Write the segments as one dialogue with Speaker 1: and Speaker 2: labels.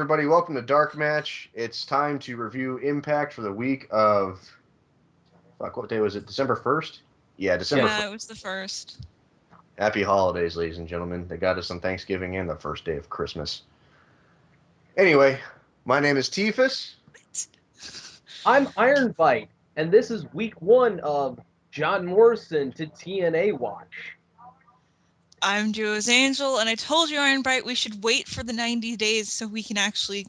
Speaker 1: everybody? Welcome to DarkMatch. It's time to review Impact for the week of... Fuck, what day was it? December 1st? Yeah, December 1st.
Speaker 2: It was the first.
Speaker 1: Happy holidays, ladies and gentlemen. They got us on Thanksgiving and the first day of Christmas. Anyway, my name is Tiefus.
Speaker 3: I'm Iron Bite, and this is week 1 of John Morrison to TNA Watch.
Speaker 2: I'm Duo's Angel, and I told you, Iron Bright, we should wait for the 90 days so we can actually,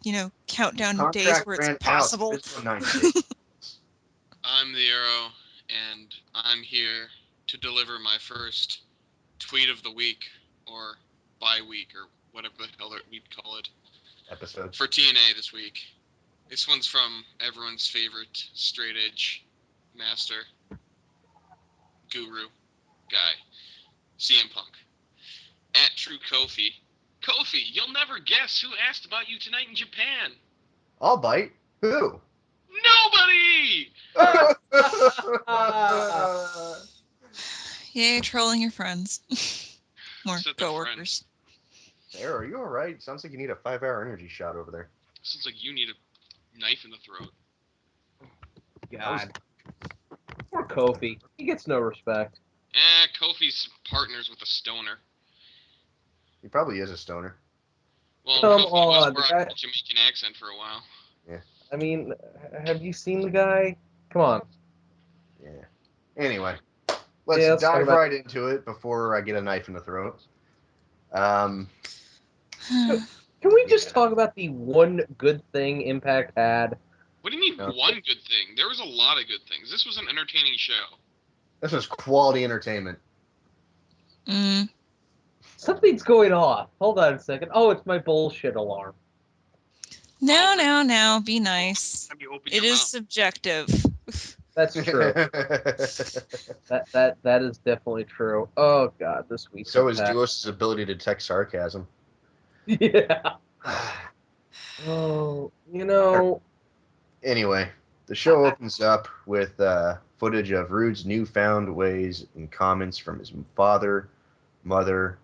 Speaker 2: count down days
Speaker 1: Contract
Speaker 2: where it's
Speaker 1: ran
Speaker 2: possible.
Speaker 1: out. This 90 days.
Speaker 4: I'm the Arrow, and I'm here to deliver my first tweet of the week, or bi-week, or whatever the hell we'd call it,
Speaker 1: Episode.
Speaker 4: for TNA this week. This one's from everyone's favorite straight edge master, guru, guy, CM Punk. At True Kofi. Kofi, you'll never guess who asked about you tonight in Japan.
Speaker 1: I'll bite. Who?
Speaker 4: Nobody!
Speaker 2: Yay, trolling your friends. More
Speaker 4: Said their
Speaker 2: coworkers.
Speaker 1: Sarah, are you alright? Sounds like you need a 5-hour energy shot over there.
Speaker 4: Sounds like you need a knife in the throat.
Speaker 3: God. Poor Kofi. He gets no respect.
Speaker 4: Kofi's partners with a stoner.
Speaker 1: He probably is a stoner.
Speaker 4: Well,
Speaker 3: Come
Speaker 4: Kofi
Speaker 3: on,
Speaker 4: was
Speaker 3: the
Speaker 4: brought
Speaker 3: guy-
Speaker 4: a Jamaican accent for a while.
Speaker 3: I mean, have you seen the guy? Come on.
Speaker 1: Yeah. Anyway, let's
Speaker 3: talk
Speaker 1: dive
Speaker 3: about-
Speaker 1: right into it before I get a knife in the throat.
Speaker 3: Can we just talk about the one good thing Impact had?
Speaker 4: What do you mean
Speaker 1: No.
Speaker 4: one good thing? There was a lot of good things. This was an entertaining show.
Speaker 1: This was quality entertainment.
Speaker 3: Something's going off. Hold on a second. Oh, it's my bullshit alarm.
Speaker 2: No, be nice.
Speaker 4: Have you opened
Speaker 2: It
Speaker 4: your
Speaker 2: is
Speaker 4: mouth?
Speaker 2: subjective.
Speaker 3: That's true. that is definitely true. Oh God, this week.
Speaker 1: So is Duos' ability to detect sarcasm.
Speaker 3: Yeah. Oh,
Speaker 1: Anyway, the show opens up with footage of Rude's newfound ways and comments from his father, mother,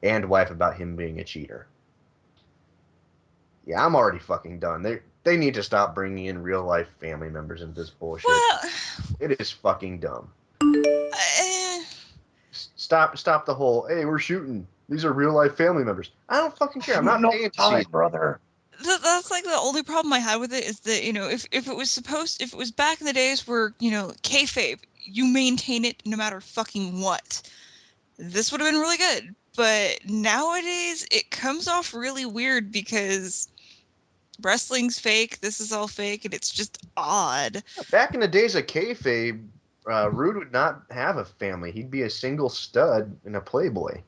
Speaker 1: and wife about him being a cheater. Yeah, I'm already fucking done. They need to stop bringing in real life family members into this bullshit.
Speaker 2: Well,
Speaker 1: It is fucking dumb.
Speaker 2: eh,
Speaker 1: Stop the whole, hey, we're shooting. These are real life family members. I don't fucking care. I'm not paying to see it.
Speaker 3: brother.
Speaker 2: that's like the only problem I had with it is that, if it was back in the days where, kayfabe, you maintain it no matter fucking what. This would have been really good. But nowadays, it comes off really weird because wrestling's fake, this is all fake, and it's just odd.
Speaker 1: Back in the days of kayfabe, Rude would not have a family. He'd be a single stud and a playboy.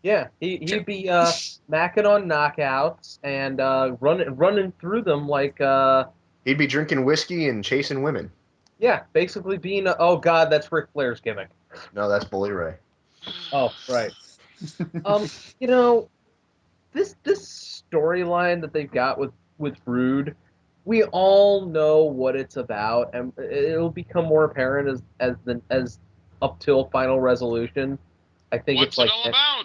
Speaker 3: Yeah, he'd be macking on knockouts and running through them like
Speaker 1: He'd be drinking whiskey and chasing women.
Speaker 3: yeah, basically being oh God, that's Ric Flair's gimmick.
Speaker 1: No, that's Bully Ray.
Speaker 3: Oh right. This storyline that they've got with Rude, we all know what it's about, and it'll become more apparent as up till final resolution. I think
Speaker 4: What's
Speaker 3: it's like
Speaker 4: it all about?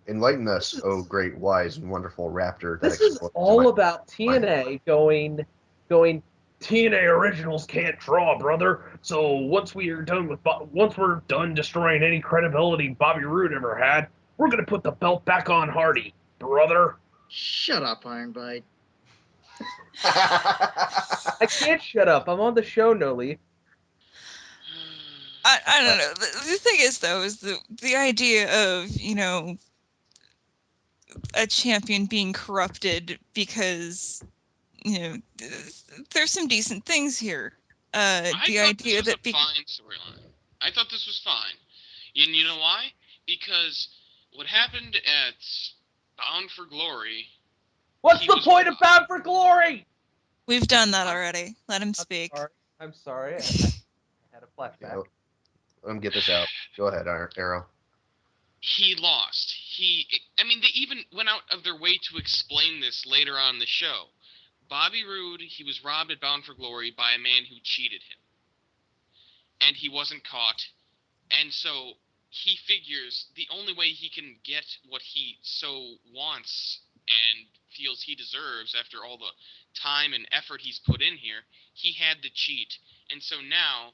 Speaker 1: Enlighten us, oh great, wise, and wonderful raptor. That
Speaker 3: this is
Speaker 1: explodes
Speaker 3: all
Speaker 1: my-
Speaker 3: about TNA going. TNA originals can't draw, brother. So once we're done destroying any credibility Bobby Roode ever had, we're gonna put the belt back on Hardy, brother.
Speaker 5: Shut up, Iron Bite.
Speaker 3: I can't shut up. I'm on the show, no leaf.
Speaker 2: I don't know. The thing is, though, is the idea of, a champion being corrupted because, there's some decent things here.
Speaker 4: I
Speaker 2: The
Speaker 4: thought
Speaker 2: idea
Speaker 4: this was
Speaker 2: that
Speaker 4: a fine storyline. I thought this was fine. And you know why? Because what happened at Bound for Glory...
Speaker 3: What's
Speaker 4: He
Speaker 3: the
Speaker 4: was
Speaker 3: point of
Speaker 4: robbed.
Speaker 3: Bound for Glory?
Speaker 2: we've done that already. Let him speak.
Speaker 3: I'm sorry. I had a flashback.
Speaker 1: Let him get this out. Go ahead, Arrow.
Speaker 4: He lost. They even went out of their way to explain this later on in the show. Bobby Roode, he was robbed at Bound for Glory by a man who cheated him. And he wasn't caught. And so he figures the only way he can get what he so wants and feels he deserves after all the time and effort he's put in here, he had to cheat. And so now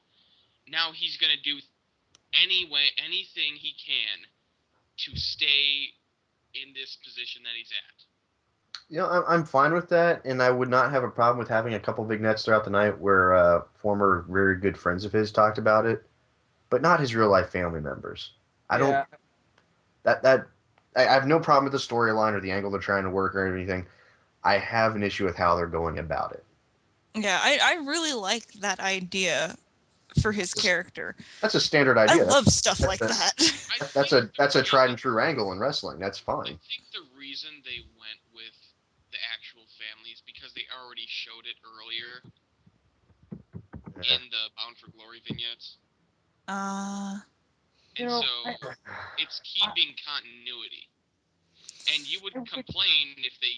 Speaker 4: he's going to do anything he can to stay in this position that he's at.
Speaker 1: I'm fine with that, and I would not have a problem with having a couple vignettes throughout the night where former very good friends of his talked about it, but not his real life family members. I don't. I have no problem with the storyline or the angle they're trying to work or anything. I have an issue with how they're going about it.
Speaker 2: Yeah, I really like that idea for his character.
Speaker 1: That's a standard
Speaker 2: I
Speaker 1: idea.
Speaker 2: love stuff like that.
Speaker 1: That's a tried and true angle in wrestling. That's fine.
Speaker 4: I think the reason they went with the actual family is because they already showed it earlier in the Bound for Glory vignettes. It's keeping continuity. And you would complain if they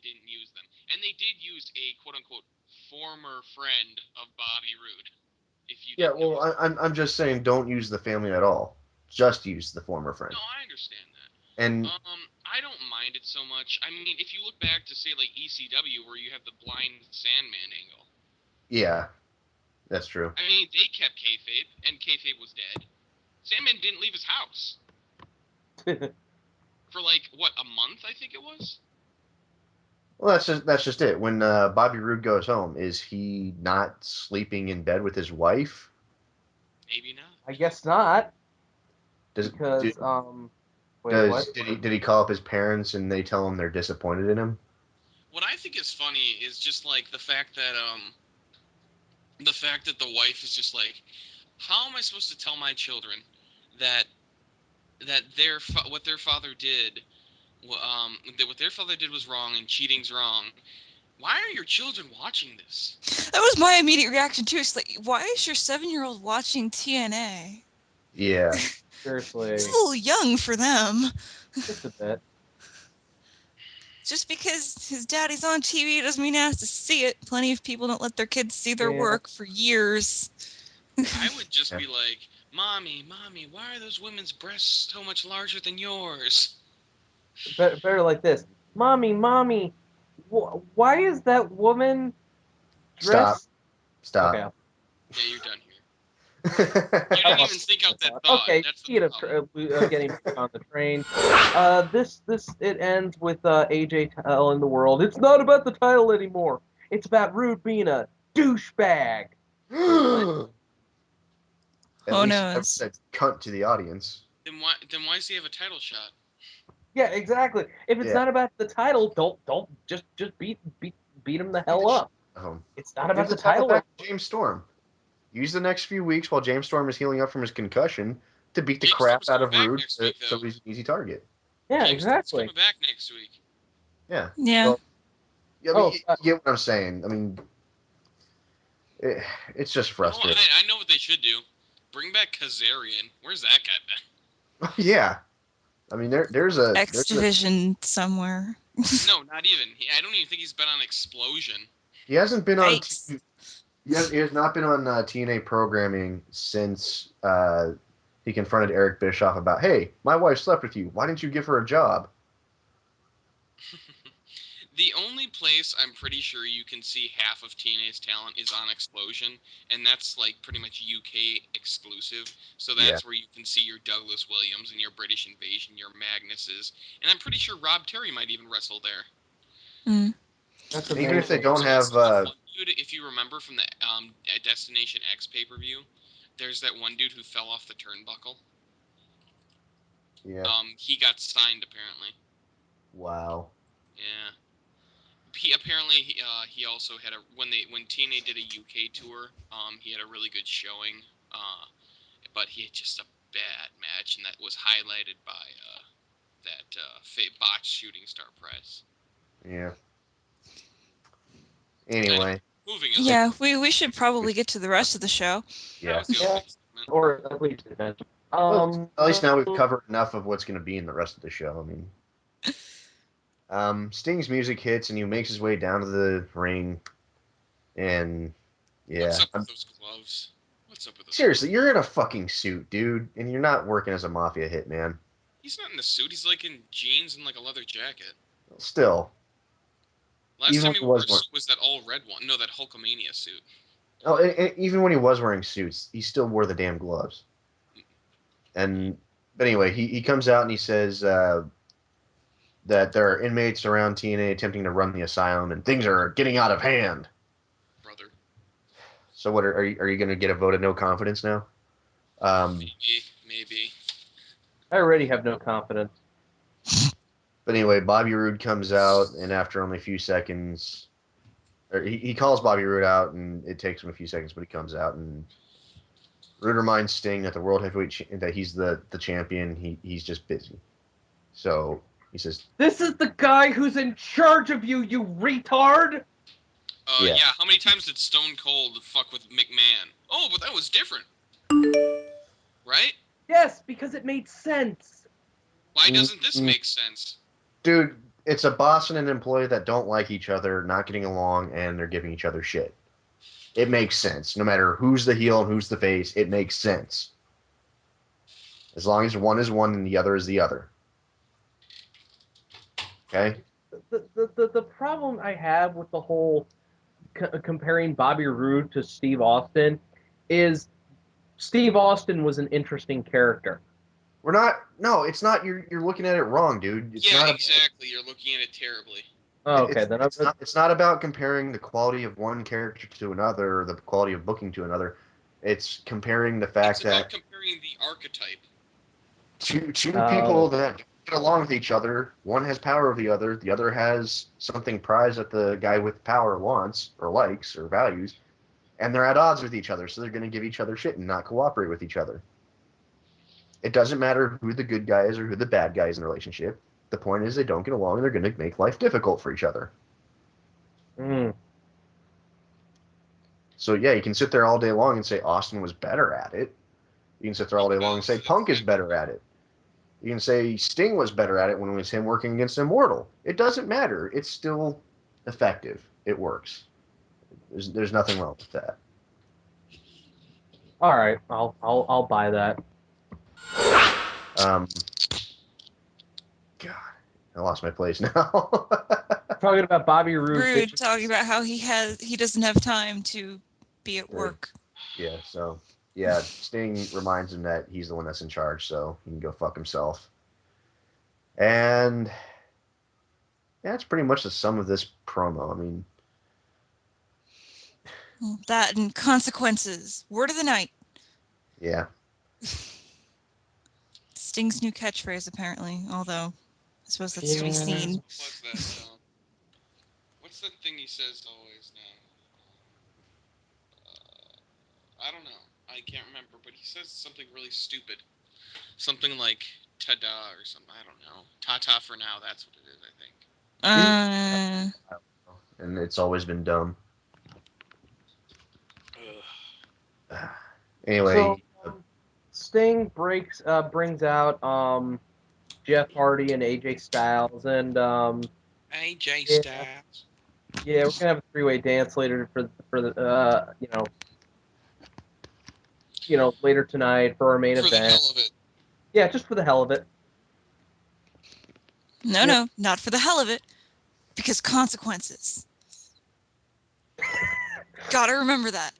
Speaker 4: didn't use them. And they did use a quote unquote former friend of Bobby Roode.
Speaker 1: I'm just saying, don't use the family at all. Just use the former friend.
Speaker 4: No, I understand that.
Speaker 1: And
Speaker 4: I don't mind it so much. I mean, if you look back to say like ECW, where you have the blind Sandman angle.
Speaker 1: Yeah, that's true.
Speaker 4: I mean, they kept kayfabe, and kayfabe was dead. Sandman didn't leave his house for like a month, I think it was.
Speaker 1: Well, that's just it. When Bobby Roode goes home, is he not sleeping in bed with his wife?
Speaker 4: Maybe not.
Speaker 6: I guess not.
Speaker 1: Did he call up his parents and they tell him they're disappointed in him?
Speaker 4: What I think is funny is just like the fact that the wife is just like, how am I supposed to tell my children that what their father did was wrong and cheating's wrong? Why are your children watching this?
Speaker 2: That was my immediate reaction too. It's like, why is your 7-year-old watching TNA?
Speaker 1: Yeah.
Speaker 6: Seriously.
Speaker 2: It's a little young for them.
Speaker 6: Just a bit.
Speaker 2: Just because his daddy's on TV doesn't mean he has to see it. Plenty of people don't let their kids see their work for years.
Speaker 4: I would just be like, Mommy, why are those women's breasts so much larger than yours?
Speaker 6: Better like this. Mommy, why is that woman dressed?
Speaker 1: Stop.
Speaker 6: Okay.
Speaker 4: Yeah, you're done here. You didn't even think out that thought.
Speaker 6: Okay,
Speaker 4: That's the
Speaker 6: speed of getting back on the train. It ends with AJ telling the world it's not about the title anymore. It's about Rude being a douchebag.
Speaker 2: Who knows?
Speaker 1: Never said cunt to the audience.
Speaker 4: Then why does he have a title shot?
Speaker 6: Yeah, exactly. If it's not about the title, don't just beat him the hell up. It's not about the title.
Speaker 1: Back to James Storm. Use the next few weeks while James Storm is healing up from his concussion to beat the crap out of Rude, so he's an easy target.
Speaker 6: Yeah,
Speaker 4: James
Speaker 6: exactly.
Speaker 4: Storm's coming back next week.
Speaker 1: Yeah.
Speaker 2: Yeah.
Speaker 1: Well, you get what I'm saying. I mean, it's just frustrating.
Speaker 4: I know what they should do. Bring back Kazarian. Where's that guy been?
Speaker 1: Yeah. I mean, there's a
Speaker 2: X Division somewhere.
Speaker 4: No, not even. I don't even think he's been on Explosion.
Speaker 1: He hasn't been on.
Speaker 2: Yikes.
Speaker 1: He has not been on TNA programming since he confronted Eric Bischoff about, hey, my wife slept with you. Why didn't you give her a job?
Speaker 4: The only place I'm pretty sure you can see half of TNA's talent is on Explosion, and that's like pretty much UK exclusive. So that's where you can see your Douglas Williams and your British Invasion, your Magnuses, and I'm pretty sure Rob Terry might even wrestle there.
Speaker 2: Mm.
Speaker 1: Even if they don't have,
Speaker 4: dude, if you remember from the Destination X pay-per-view, there's that one dude who fell off the turnbuckle.
Speaker 1: Yeah.
Speaker 4: He got signed apparently.
Speaker 1: Wow.
Speaker 4: Yeah. He also had when TNA did a UK tour, he had a really good showing, but he had just a bad match, and that was highlighted by that botched shooting star press.
Speaker 1: Yeah. Anyway.
Speaker 4: Moving on.
Speaker 2: Yeah, we should probably get to the rest of the show.
Speaker 1: Yeah.
Speaker 6: Or at least eventually.
Speaker 1: Well, at least now we've covered enough of what's going to be in the rest of the show. I mean. Sting's music hits and he makes his way down to the ring, and
Speaker 4: What's up with those gloves? What's up with those?
Speaker 1: Seriously, you're in a fucking suit, dude, and you're not working as a mafia hitman.
Speaker 4: He's not in a suit. He's like in jeans and like a leather jacket.
Speaker 1: Still,
Speaker 4: Last
Speaker 1: Even
Speaker 4: time
Speaker 1: when
Speaker 4: he
Speaker 1: he
Speaker 4: wore a
Speaker 1: was
Speaker 4: suit was that all red one. No, that Hulkamania suit.
Speaker 1: Oh, even when he was wearing suits, he still wore the damn gloves. And but anyway, he comes out and he says that there are inmates around TNA attempting to run the asylum, and things are getting out of hand.
Speaker 4: Brother.
Speaker 1: So what are you going to get a vote of no confidence now?
Speaker 4: Maybe.
Speaker 6: I already have no confidence.
Speaker 1: But anyway, Bobby Roode comes out, and after only a few seconds, or he calls Bobby Roode out, and it takes him a few seconds, but he comes out, and Roode reminds Sting that the world heavyweight that he's the champion. He's just busy. So he says,
Speaker 6: "This is the guy who's in charge of you, you retard."
Speaker 4: Yeah. How many times did Stone Cold fuck with McMahon? Oh, but that was different. Right?
Speaker 6: Yes, because it made sense.
Speaker 4: Why doesn't this make sense?
Speaker 1: Dude, it's a boss and an employee that don't like each other, not getting along, and they're giving each other shit. It makes sense. No matter who's the heel and who's the face, it makes sense. As long as one is one and the other is the other. Okay?
Speaker 6: The problem I have with the whole comparing Bobby Roode to Steve Austin is Steve Austin was an interesting character.
Speaker 1: We're not. No, it's not. You're looking at it wrong, dude. It's not
Speaker 4: exactly. You're looking at it terribly.
Speaker 6: Oh, okay, then
Speaker 1: it's not about comparing the quality of one character to another or the quality of booking to another. It's comparing the fact
Speaker 4: it's about
Speaker 1: that
Speaker 4: comparing the archetype.
Speaker 1: Two people that get along with each other. One has power over the other has something prized that the guy with power wants or likes or values, and they're at odds with each other, so they're going to give each other shit and not cooperate with each other. It doesn't matter who the good guy is or who the bad guy is in the relationship. The point is they don't get along and they're going to make life difficult for each other. So yeah, you can sit there all day long and say Austin was better at it. You can sit there all day long and say Punk is better at it. You can say Sting was better at it when it was him working against Immortal. It doesn't matter. It's still effective. It works. There's nothing wrong with that.
Speaker 6: All right, I'll buy that.
Speaker 1: God, I lost my place now.
Speaker 6: Talking about Bobby Roode.
Speaker 2: Talking about how he doesn't have time to be at work.
Speaker 1: Yeah, so yeah, Sting reminds him that he's the one that's in charge, so he can go fuck himself. And that's pretty much the sum of this promo. I mean,
Speaker 2: that and consequences. Word of the night.
Speaker 1: Yeah.
Speaker 2: Sting's new catchphrase, apparently. Although, I suppose that's to be seen.
Speaker 4: What's that? What's that thing he says always now? I don't know. I can't remember, but he says something really stupid. Something like "ta-da" or something. I don't know. "Ta-ta" for now. That's what it is, I think.
Speaker 1: And it's always been dumb. Anyway,
Speaker 6: so Sting brings out Jeff Hardy and AJ Styles and
Speaker 4: AJ Styles.
Speaker 6: Yeah, we're gonna have a three-way dance later for the later tonight for our main event.
Speaker 4: For the hell of it.
Speaker 6: Yeah, just for the hell of it.
Speaker 2: No, not for the hell of it, because consequences. Gotta remember that.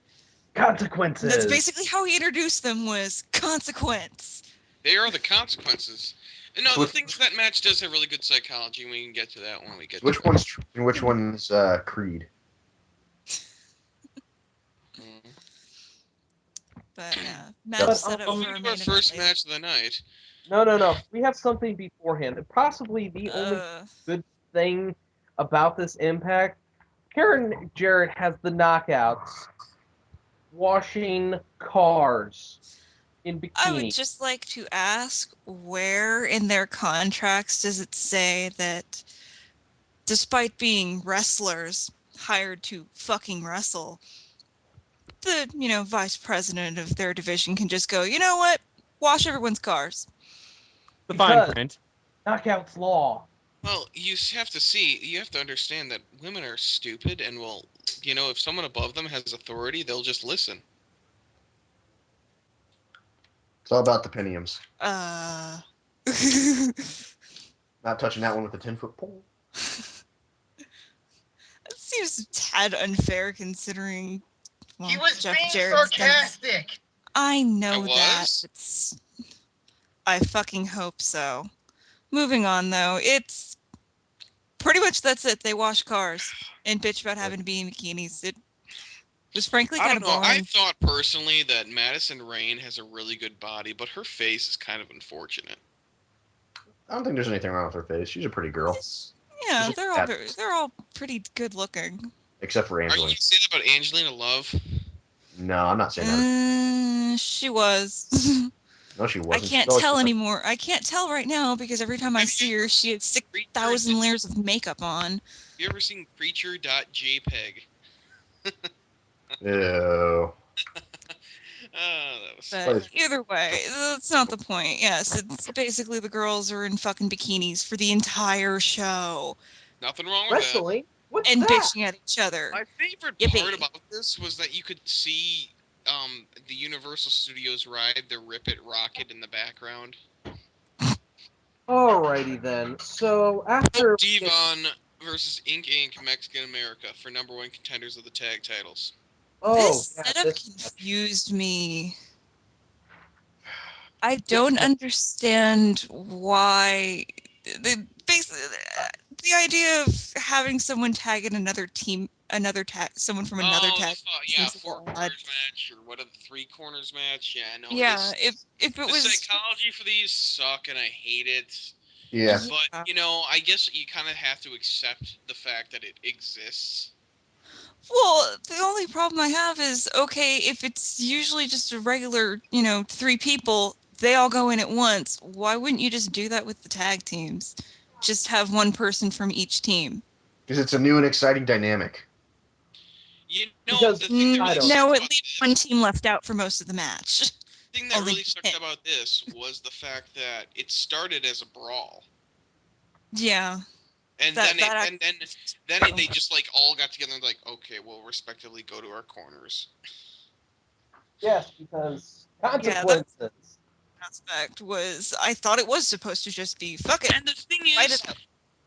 Speaker 6: Consequences.
Speaker 2: That's basically how he introduced them, was consequence.
Speaker 4: They are the consequences. No, the thing is that match does have really good psychology, and we can get to that when we get to it.
Speaker 1: Which one's Creed?
Speaker 2: But yeah, match set up for
Speaker 4: our first match of the night.
Speaker 6: No. We have something beforehand. Possibly the only good thing about this Impact. Karen Jarrett has the knockouts washing cars in bikini.
Speaker 2: I would just like to ask, where in their contracts does it say that despite being wrestlers hired to fucking wrestle, the, vice president of their division can just go, you know what? Wash everyone's cars.
Speaker 7: The fine print.
Speaker 6: Knockouts law.
Speaker 4: Well, you have to understand that women are stupid and will, if someone above them has authority, they'll just listen.
Speaker 1: It's all about the pentiums.
Speaker 2: Not
Speaker 1: touching that one with a 10-foot pole.
Speaker 2: seems a tad unfair considering. Well,
Speaker 5: He was
Speaker 2: Jeff
Speaker 5: being
Speaker 2: Jarrett's done-
Speaker 5: sarcastic.
Speaker 2: I know
Speaker 4: I
Speaker 2: that.
Speaker 4: was?
Speaker 2: I fucking hope so. Moving on, though, it's pretty much that's it. They wash cars and bitch about having to be in bikinis. It was frankly
Speaker 4: I
Speaker 2: kind
Speaker 4: don't
Speaker 2: of
Speaker 4: know. I
Speaker 2: boring.
Speaker 4: thought personally that Madison Rain has a really good body, but her face is kind of unfortunate.
Speaker 1: I don't think there's anything wrong with her face. She's a pretty girl.
Speaker 2: Yeah,
Speaker 1: She's
Speaker 2: they're all pretty good looking.
Speaker 1: except for
Speaker 4: Are you
Speaker 1: Angelina.
Speaker 4: going to say that about Angelina Love?
Speaker 1: No, I'm not saying that.
Speaker 2: She was.
Speaker 1: No, she
Speaker 2: I
Speaker 1: wasn't.
Speaker 2: can't
Speaker 1: She always
Speaker 2: tell
Speaker 1: was.
Speaker 2: anymore. I can't tell right now because every time I see her, she had 6,000 layers of makeup on.
Speaker 4: You ever seen Preacher.jpg?
Speaker 1: Ew.
Speaker 4: That was
Speaker 2: But either way, that's not the point. Yes, it's basically the girls are in fucking bikinis for the entire show
Speaker 4: nothing wrong with that.
Speaker 6: Wrestling? What's
Speaker 2: and
Speaker 6: that?
Speaker 2: bitching at each other.
Speaker 4: My favorite
Speaker 2: Yippee.
Speaker 4: part about this was that you could see the Universal Studios ride the Rip It Rocket in the background.
Speaker 6: Alrighty then. So after
Speaker 4: Devon versus Inc. Mexican America for #1 contenders of the tag titles.
Speaker 2: This
Speaker 6: yeah,
Speaker 2: setup
Speaker 6: this
Speaker 2: confused me. I don't understand why. The idea of having someone tag in another team, someone from another tag.
Speaker 4: Yeah,
Speaker 2: seems a
Speaker 4: four
Speaker 2: little odd.
Speaker 4: corners match or what are the three corners match? Yeah, no.
Speaker 2: Yeah, if it
Speaker 4: the
Speaker 2: was
Speaker 4: psychology for these suck and I hate it.
Speaker 1: Yeah.
Speaker 4: But I guess you kind of have to accept the fact that it exists.
Speaker 2: Well, the only problem I have is, okay, if it's usually just a regular, 3 people, they all go in at once. Why wouldn't you just do that with the tag teams? Just have one person from each team.
Speaker 1: Because it's a new and exciting dynamic.
Speaker 6: Because
Speaker 4: the thing that really sucked
Speaker 2: No, at
Speaker 4: about
Speaker 2: least one team left out for most of the match.
Speaker 4: The thing that
Speaker 2: Only
Speaker 4: really sucked about this was the fact that it started as a brawl.
Speaker 2: Yeah.
Speaker 4: And then they just like all got together and like, okay, we'll respectively go to our corners.
Speaker 6: Yes, because consequences.
Speaker 2: Yeah, aspect was I thought it was supposed to just be fuck it.
Speaker 4: And the thing is,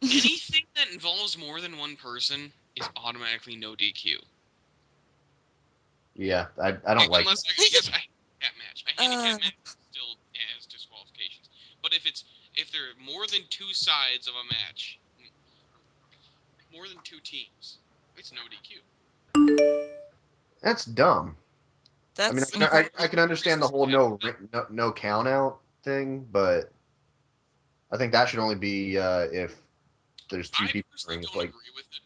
Speaker 4: anything that involves more than one person is automatically no DQ.
Speaker 1: Yeah, I don't like.
Speaker 4: Unless I guess I handicap match. A handicap match still has disqualifications. But if there are more than 2 sides of a match, more than 2 teams, it's no DQ.
Speaker 1: That's dumb.
Speaker 2: That's
Speaker 1: I can understand the whole no count out thing, but I think that should only be if there's 2 people in the ring.
Speaker 4: Don't agree with it.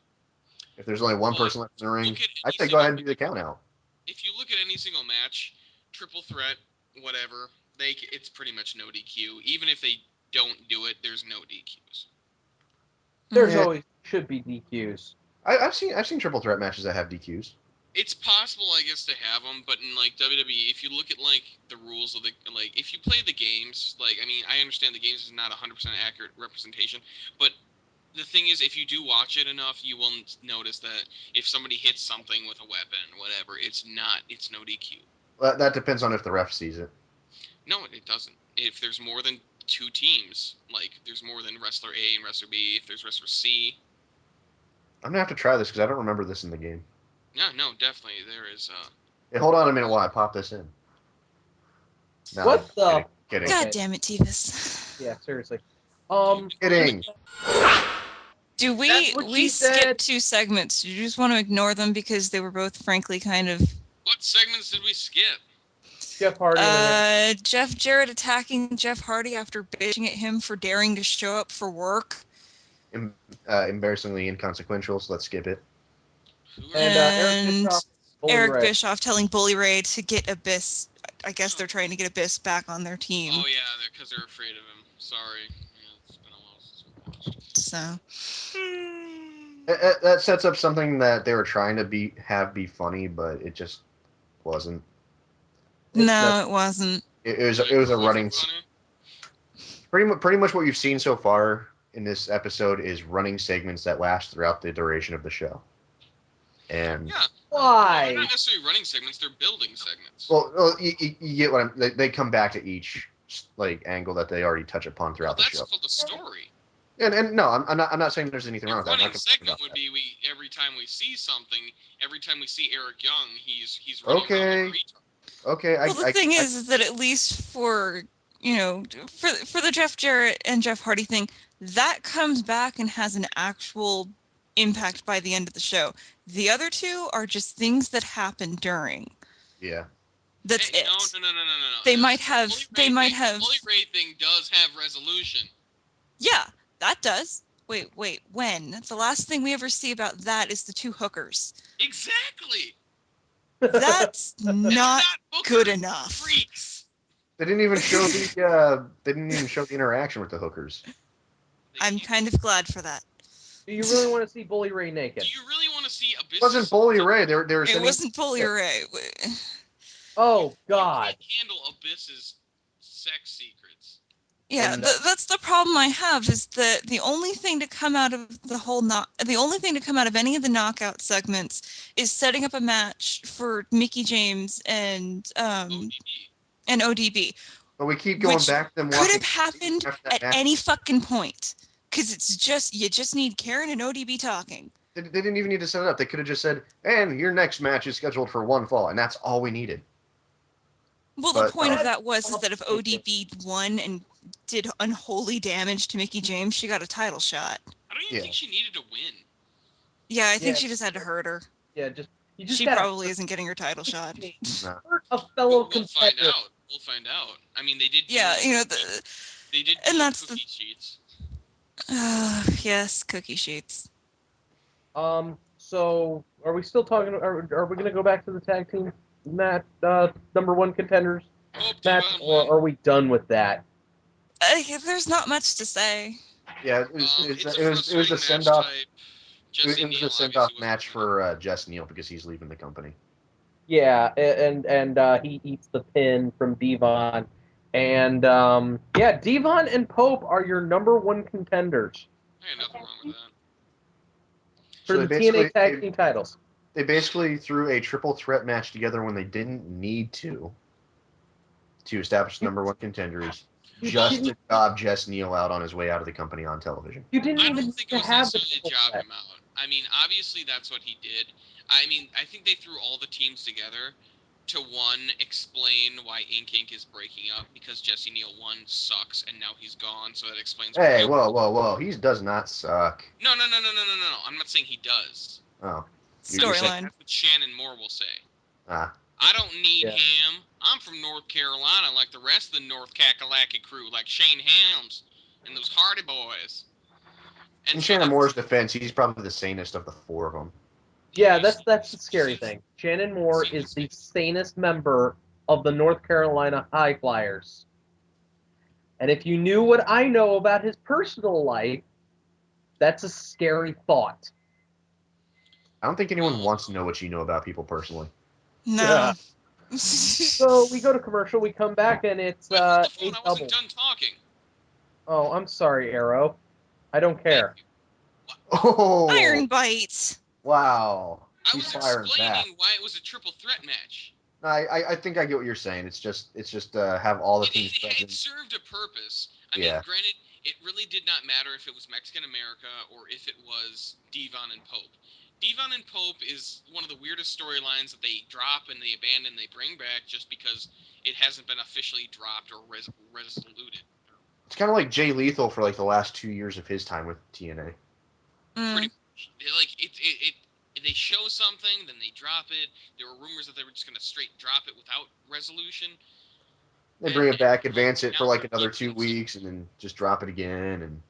Speaker 1: If there's only one person left in the ring, I'd say go ahead and do the count out.
Speaker 4: If you look at any single match, triple threat, whatever, it's pretty much no DQ. Even if they don't do it, there's no DQs.
Speaker 6: There's always should be DQs.
Speaker 1: I've seen triple threat matches that have DQs.
Speaker 4: It's possible, I guess, to have them, but in like WWE, if you look at like the rules of the if you play the games, I understand the games is not 100% accurate representation, but the thing is, if you do watch it enough, you will notice that if somebody hits something with a weapon, whatever, it's no DQ.
Speaker 1: That depends on if the ref sees it.
Speaker 4: No, it doesn't. If there's more than 2 teams, like there's more than wrestler A and wrestler B, if there's wrestler C.
Speaker 1: I'm gonna have to try this because I don't remember this in the game.
Speaker 4: Yeah, no, definitely there is.
Speaker 1: Hey, hold on a minute while I pop this in. No,
Speaker 6: What the?
Speaker 1: Kidding.
Speaker 2: God damn it, Tevis.
Speaker 6: Yeah, seriously.
Speaker 1: Kidding.
Speaker 2: Do we skipped 2 segments? Do you just want to ignore them because they were both frankly kind of...
Speaker 4: What segments did we skip?
Speaker 6: Jeff Hardy.
Speaker 2: Jeff Jarrett attacking Jeff Hardy after bitching at him for daring to show up for work.
Speaker 1: Embarrassingly inconsequential, so let's skip it.
Speaker 6: And
Speaker 2: Eric Bischoff telling Bully Ray to get Abyss. I guess they're trying to get Abyss back on their team.
Speaker 4: Oh yeah, because they're afraid of him. Sorry. Yeah, it's been a while since we watched.
Speaker 2: So
Speaker 1: that sets up something that they were trying to be funny, but it just wasn't.
Speaker 2: No, it wasn't.
Speaker 1: It was a running. Pretty much what you've seen so far in this episode is running segments that last throughout the duration of the show. And
Speaker 4: yeah,
Speaker 6: why?
Speaker 4: They're not necessarily running segments; they're building segments.
Speaker 1: Well, you get what they come back to each angle that they already touch upon throughout the show.
Speaker 4: That's called the story.
Speaker 1: And no, I'm not saying there's anything
Speaker 4: The
Speaker 1: wrong with that.
Speaker 4: running segment would be every time we see something, every time we see Eric Young, he's running around like a retard.
Speaker 1: Okay.
Speaker 2: Well, the thing is that at least for for the Jeff Jarrett and Jeff Hardy thing, that comes back and has an actual impact by the end of the show. The other two are just things that happen during.
Speaker 1: Yeah.
Speaker 2: That's it.
Speaker 4: No.
Speaker 2: They might have.
Speaker 4: The Bully Ray thing does have resolution.
Speaker 2: Yeah, that does. Wait. When? The last thing we ever see about that is the two hookers.
Speaker 4: Exactly.
Speaker 2: That's not good enough.
Speaker 4: Freaks.
Speaker 1: They didn't even show the interaction with the hookers.
Speaker 2: I'm kind of glad for that.
Speaker 6: Do you really want to see Bully Ray naked?
Speaker 4: Do you really want to see Abyss?
Speaker 1: It wasn't Bully Ray. They were
Speaker 2: It wasn't Bully Ray.
Speaker 6: Oh God.
Speaker 4: You can't handle Abyss's sex secrets.
Speaker 2: Yeah, that's the problem I have. Is that the only thing to come out of the only thing to come out of any of the knockout segments is setting up a match for Mickie James and ODB.
Speaker 1: But we keep going back to them.
Speaker 2: Could have happened at any fucking point, because you just need Karen and ODB talking.
Speaker 1: They didn't even need to set it up. They could have just said, "And your next match is scheduled for one fall," and that's all we needed.
Speaker 2: Well, the point of that was that if ODB won and did unholy damage to Mickie James, she got a title shot.
Speaker 4: I don't even think she needed to win.
Speaker 2: Yeah, I think she just had to hurt her.
Speaker 6: Yeah,
Speaker 2: she probably isn't getting her title shot.
Speaker 6: Hurt a fellow competitor.
Speaker 4: We'll find out. I mean, they did.
Speaker 2: Yeah,
Speaker 4: they did.
Speaker 2: And that's
Speaker 4: cookie sheets.
Speaker 2: Yes, cookie sheets.
Speaker 6: So are we still talking? Are we going to go back to the tag team match, number one contenders match, or are we done with that?
Speaker 2: There's not much to say.
Speaker 1: Yeah, it was a send off. It was a send off match for Jess Neal because he's leaving the company.
Speaker 6: Yeah, and he eats the pin from Devon, and Devon and Pope are your number one contenders.
Speaker 4: Ain't nothing wrong with that.
Speaker 6: For the TNA tag team titles.
Speaker 1: They basically threw a triple threat match together when they didn't need to establish number one contenders, just to job Jess Neal out on his way out of the company on television.
Speaker 6: You didn't even
Speaker 4: think it was necessarily to job him out. I mean, obviously that's what he did. I mean, I think they threw all the teams together to, one, explain why Ink is breaking up, because Jesse Neal, one, sucks, and now he's gone, so that explains...
Speaker 1: Hey, whoa. He does not suck.
Speaker 4: No. I'm not saying he does.
Speaker 1: Oh.
Speaker 2: Storyline.
Speaker 4: That's what Shannon Moore will say.
Speaker 1: Ah.
Speaker 4: I don't need him. I'm from North Carolina like the rest of the North Kakalaki crew, like Shane Helms and those Hardy Boys.
Speaker 1: In Shannon Moore's defense, he's probably the sanest of the four of them.
Speaker 6: Yeah, that's the scary thing. Shannon Moore is the sanest member of the North Carolina High Flyers. And if you knew what I know about his personal life, that's a scary thought.
Speaker 1: I don't think anyone wants to know what you know about people personally.
Speaker 2: No.
Speaker 6: Yeah. So we go to commercial, we come back, and it's
Speaker 4: I wasn't done talking.
Speaker 6: Oh, I'm sorry, Arrow. I don't care.
Speaker 1: Oh!
Speaker 2: Iron Bite!
Speaker 1: Wow.
Speaker 4: I was explaining why it was a triple threat match.
Speaker 1: I think I get what you're saying. It's just have all the teams present.
Speaker 4: It served a purpose. I mean, granted, it really did not matter if it was Mexican America or if it was Devon and Pope. Devon and Pope is one of the weirdest storylines that they drop and they abandon, they bring back just because it hasn't been officially dropped or resoluted.
Speaker 1: It's kind of like Jay Lethal for like the last 2 years of his time with TNA.
Speaker 4: Pretty much. Like they show something, then they drop it. There were rumors that they were just going to straight drop it without resolution.
Speaker 1: They bring it back, advance it for like another 2 weeks, and then just drop it again. And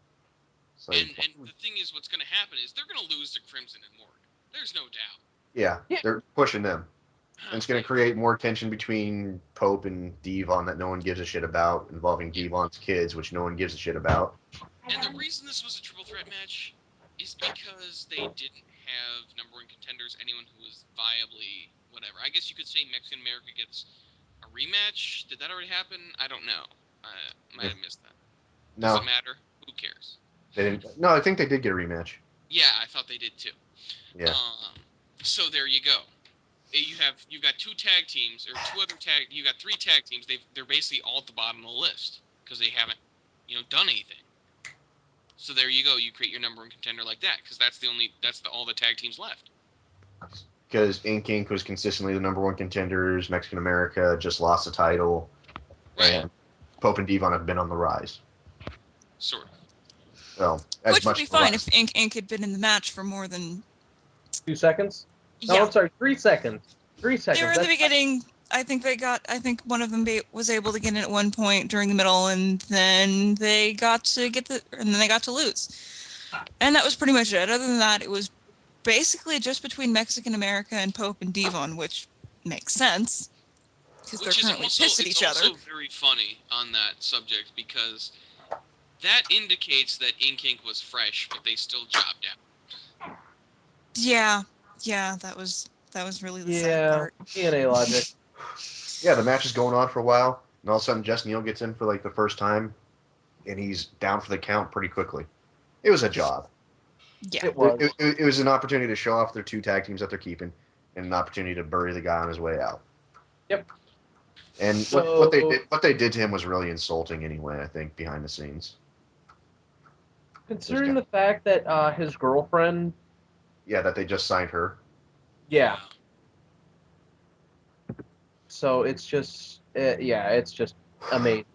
Speaker 4: the thing is, what's going to happen is they're going to lose to Crimson and Morgan. There's no doubt.
Speaker 1: Yeah, they're pushing them. And it's going to create more tension between Pope and Devon that no one gives a shit about, involving Devon's kids, which no one gives a shit about.
Speaker 4: And the reason this was a triple threat match is because they didn't have number one contenders, anyone who was viably whatever. I guess you could say Mexican America gets a rematch. Did that already happen? I don't know. Might have missed that. Does it matter? Who cares?
Speaker 1: They didn't. No, I think they did get a rematch.
Speaker 4: Yeah, I thought they did too.
Speaker 1: Yeah.
Speaker 4: So there you go. You've got two tag teams or you got three tag teams. They're basically all at the bottom of the list because they haven't done anything. So there you go. You create your number one contender like that, because that's all the tag teams left.
Speaker 1: Because Inc. was consistently the number one contenders. Mexican America just lost the title.
Speaker 4: Right.
Speaker 1: And Pope and Devon have been on the rise.
Speaker 4: Sort of.
Speaker 1: So,
Speaker 2: Which would be fine if Inc. had been in the match for more than
Speaker 6: 2 seconds?
Speaker 2: Yeah.
Speaker 6: No, I'm sorry, 3 seconds. 3 seconds.
Speaker 2: They were in the beginning. I think one of them was able to get in at one point during the middle, and then they got to lose. And that was pretty much it. Other than that, it was basically just between Mexican America and Pope and Devon, which makes sense because they're currently pissed at each other.
Speaker 4: It's also very funny on that subject because that indicates that Inc. was fresh, but they still jobbed out.
Speaker 2: Yeah, that was really the sad part.
Speaker 6: TNA logic.
Speaker 1: Yeah, the match is going on for a while, and all of a sudden Jess Neal gets in for like the first time, and he's down for the count pretty quickly. It was a job.
Speaker 2: Yeah,
Speaker 6: It was.
Speaker 1: It was an opportunity to show off their 2 tag teams that they're keeping, and an opportunity to bury the guy on his way out.
Speaker 6: Yep.
Speaker 1: And what they did to him was really insulting anyway, I think, behind the scenes.
Speaker 6: Considering the fact that his girlfriend...
Speaker 1: Yeah, that they just signed her.
Speaker 6: Yeah. So it's just... it's just amazing.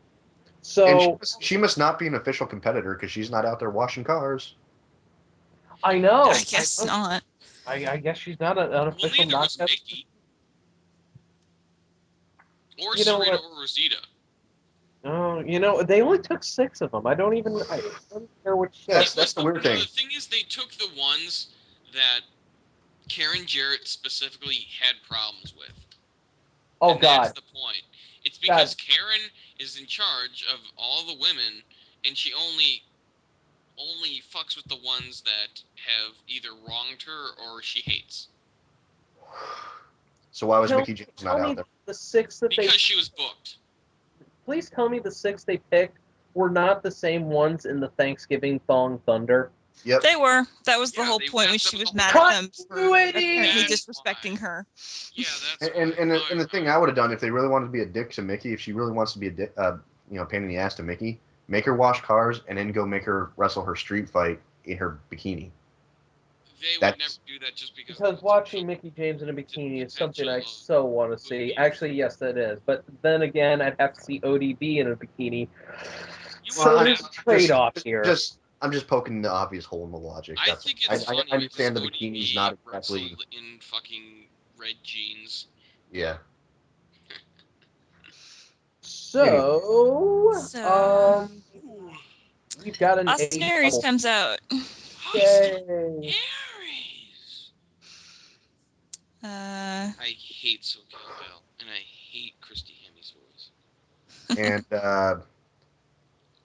Speaker 6: So...
Speaker 1: And she must not be an official competitor because she's not out there washing cars.
Speaker 6: I know.
Speaker 2: I guess not.
Speaker 6: I guess she's not an unofficial
Speaker 4: neither was Nikki. Or Sarita or Rosita.
Speaker 6: Oh, they only took 6 of them. I don't care which.
Speaker 1: That's the weird thing.
Speaker 4: The thing is, they took the ones that Karen Jarrett specifically had problems with.
Speaker 6: Oh,
Speaker 4: and
Speaker 6: God.
Speaker 4: That's the point. It's because Karen is in charge of all the women, and she only fucks with the ones that have either wronged her or she hates.
Speaker 1: So why was Mickie James not out there?
Speaker 6: The 6 that
Speaker 4: because she was booked.
Speaker 6: Please tell me the 6 they picked were not the same ones in the Thanksgiving Thong Thunder.
Speaker 1: Yep.
Speaker 2: They were. That was the whole point when she was mad at them for apparently disrespecting her.
Speaker 4: Yeah, that's
Speaker 1: and the thing I would have done if they really wanted to be a dick to Mickie, if she really wants to be a dick, pain in the ass to Mickie, make her wash cars and then go make her wrestle her street fight in her bikini.
Speaker 4: They would never do that just
Speaker 6: because watching Mickie James in a bikini is something I so want to see. Actually, yes, that is. But then again, I'd have to see ODB in a bikini. So there's trade-offs here.
Speaker 1: I'm just poking the obvious hole in the logic.
Speaker 4: I think it's funny
Speaker 1: I understand the
Speaker 4: because
Speaker 1: bikini's
Speaker 4: ODB
Speaker 1: not exactly
Speaker 4: in fucking red jeans.
Speaker 1: Yeah.
Speaker 6: So we've got an
Speaker 2: Austin Aries comes out.
Speaker 6: Yay!
Speaker 4: I hate SoCal Bell, and I hate Christy Hemi's voice.
Speaker 1: And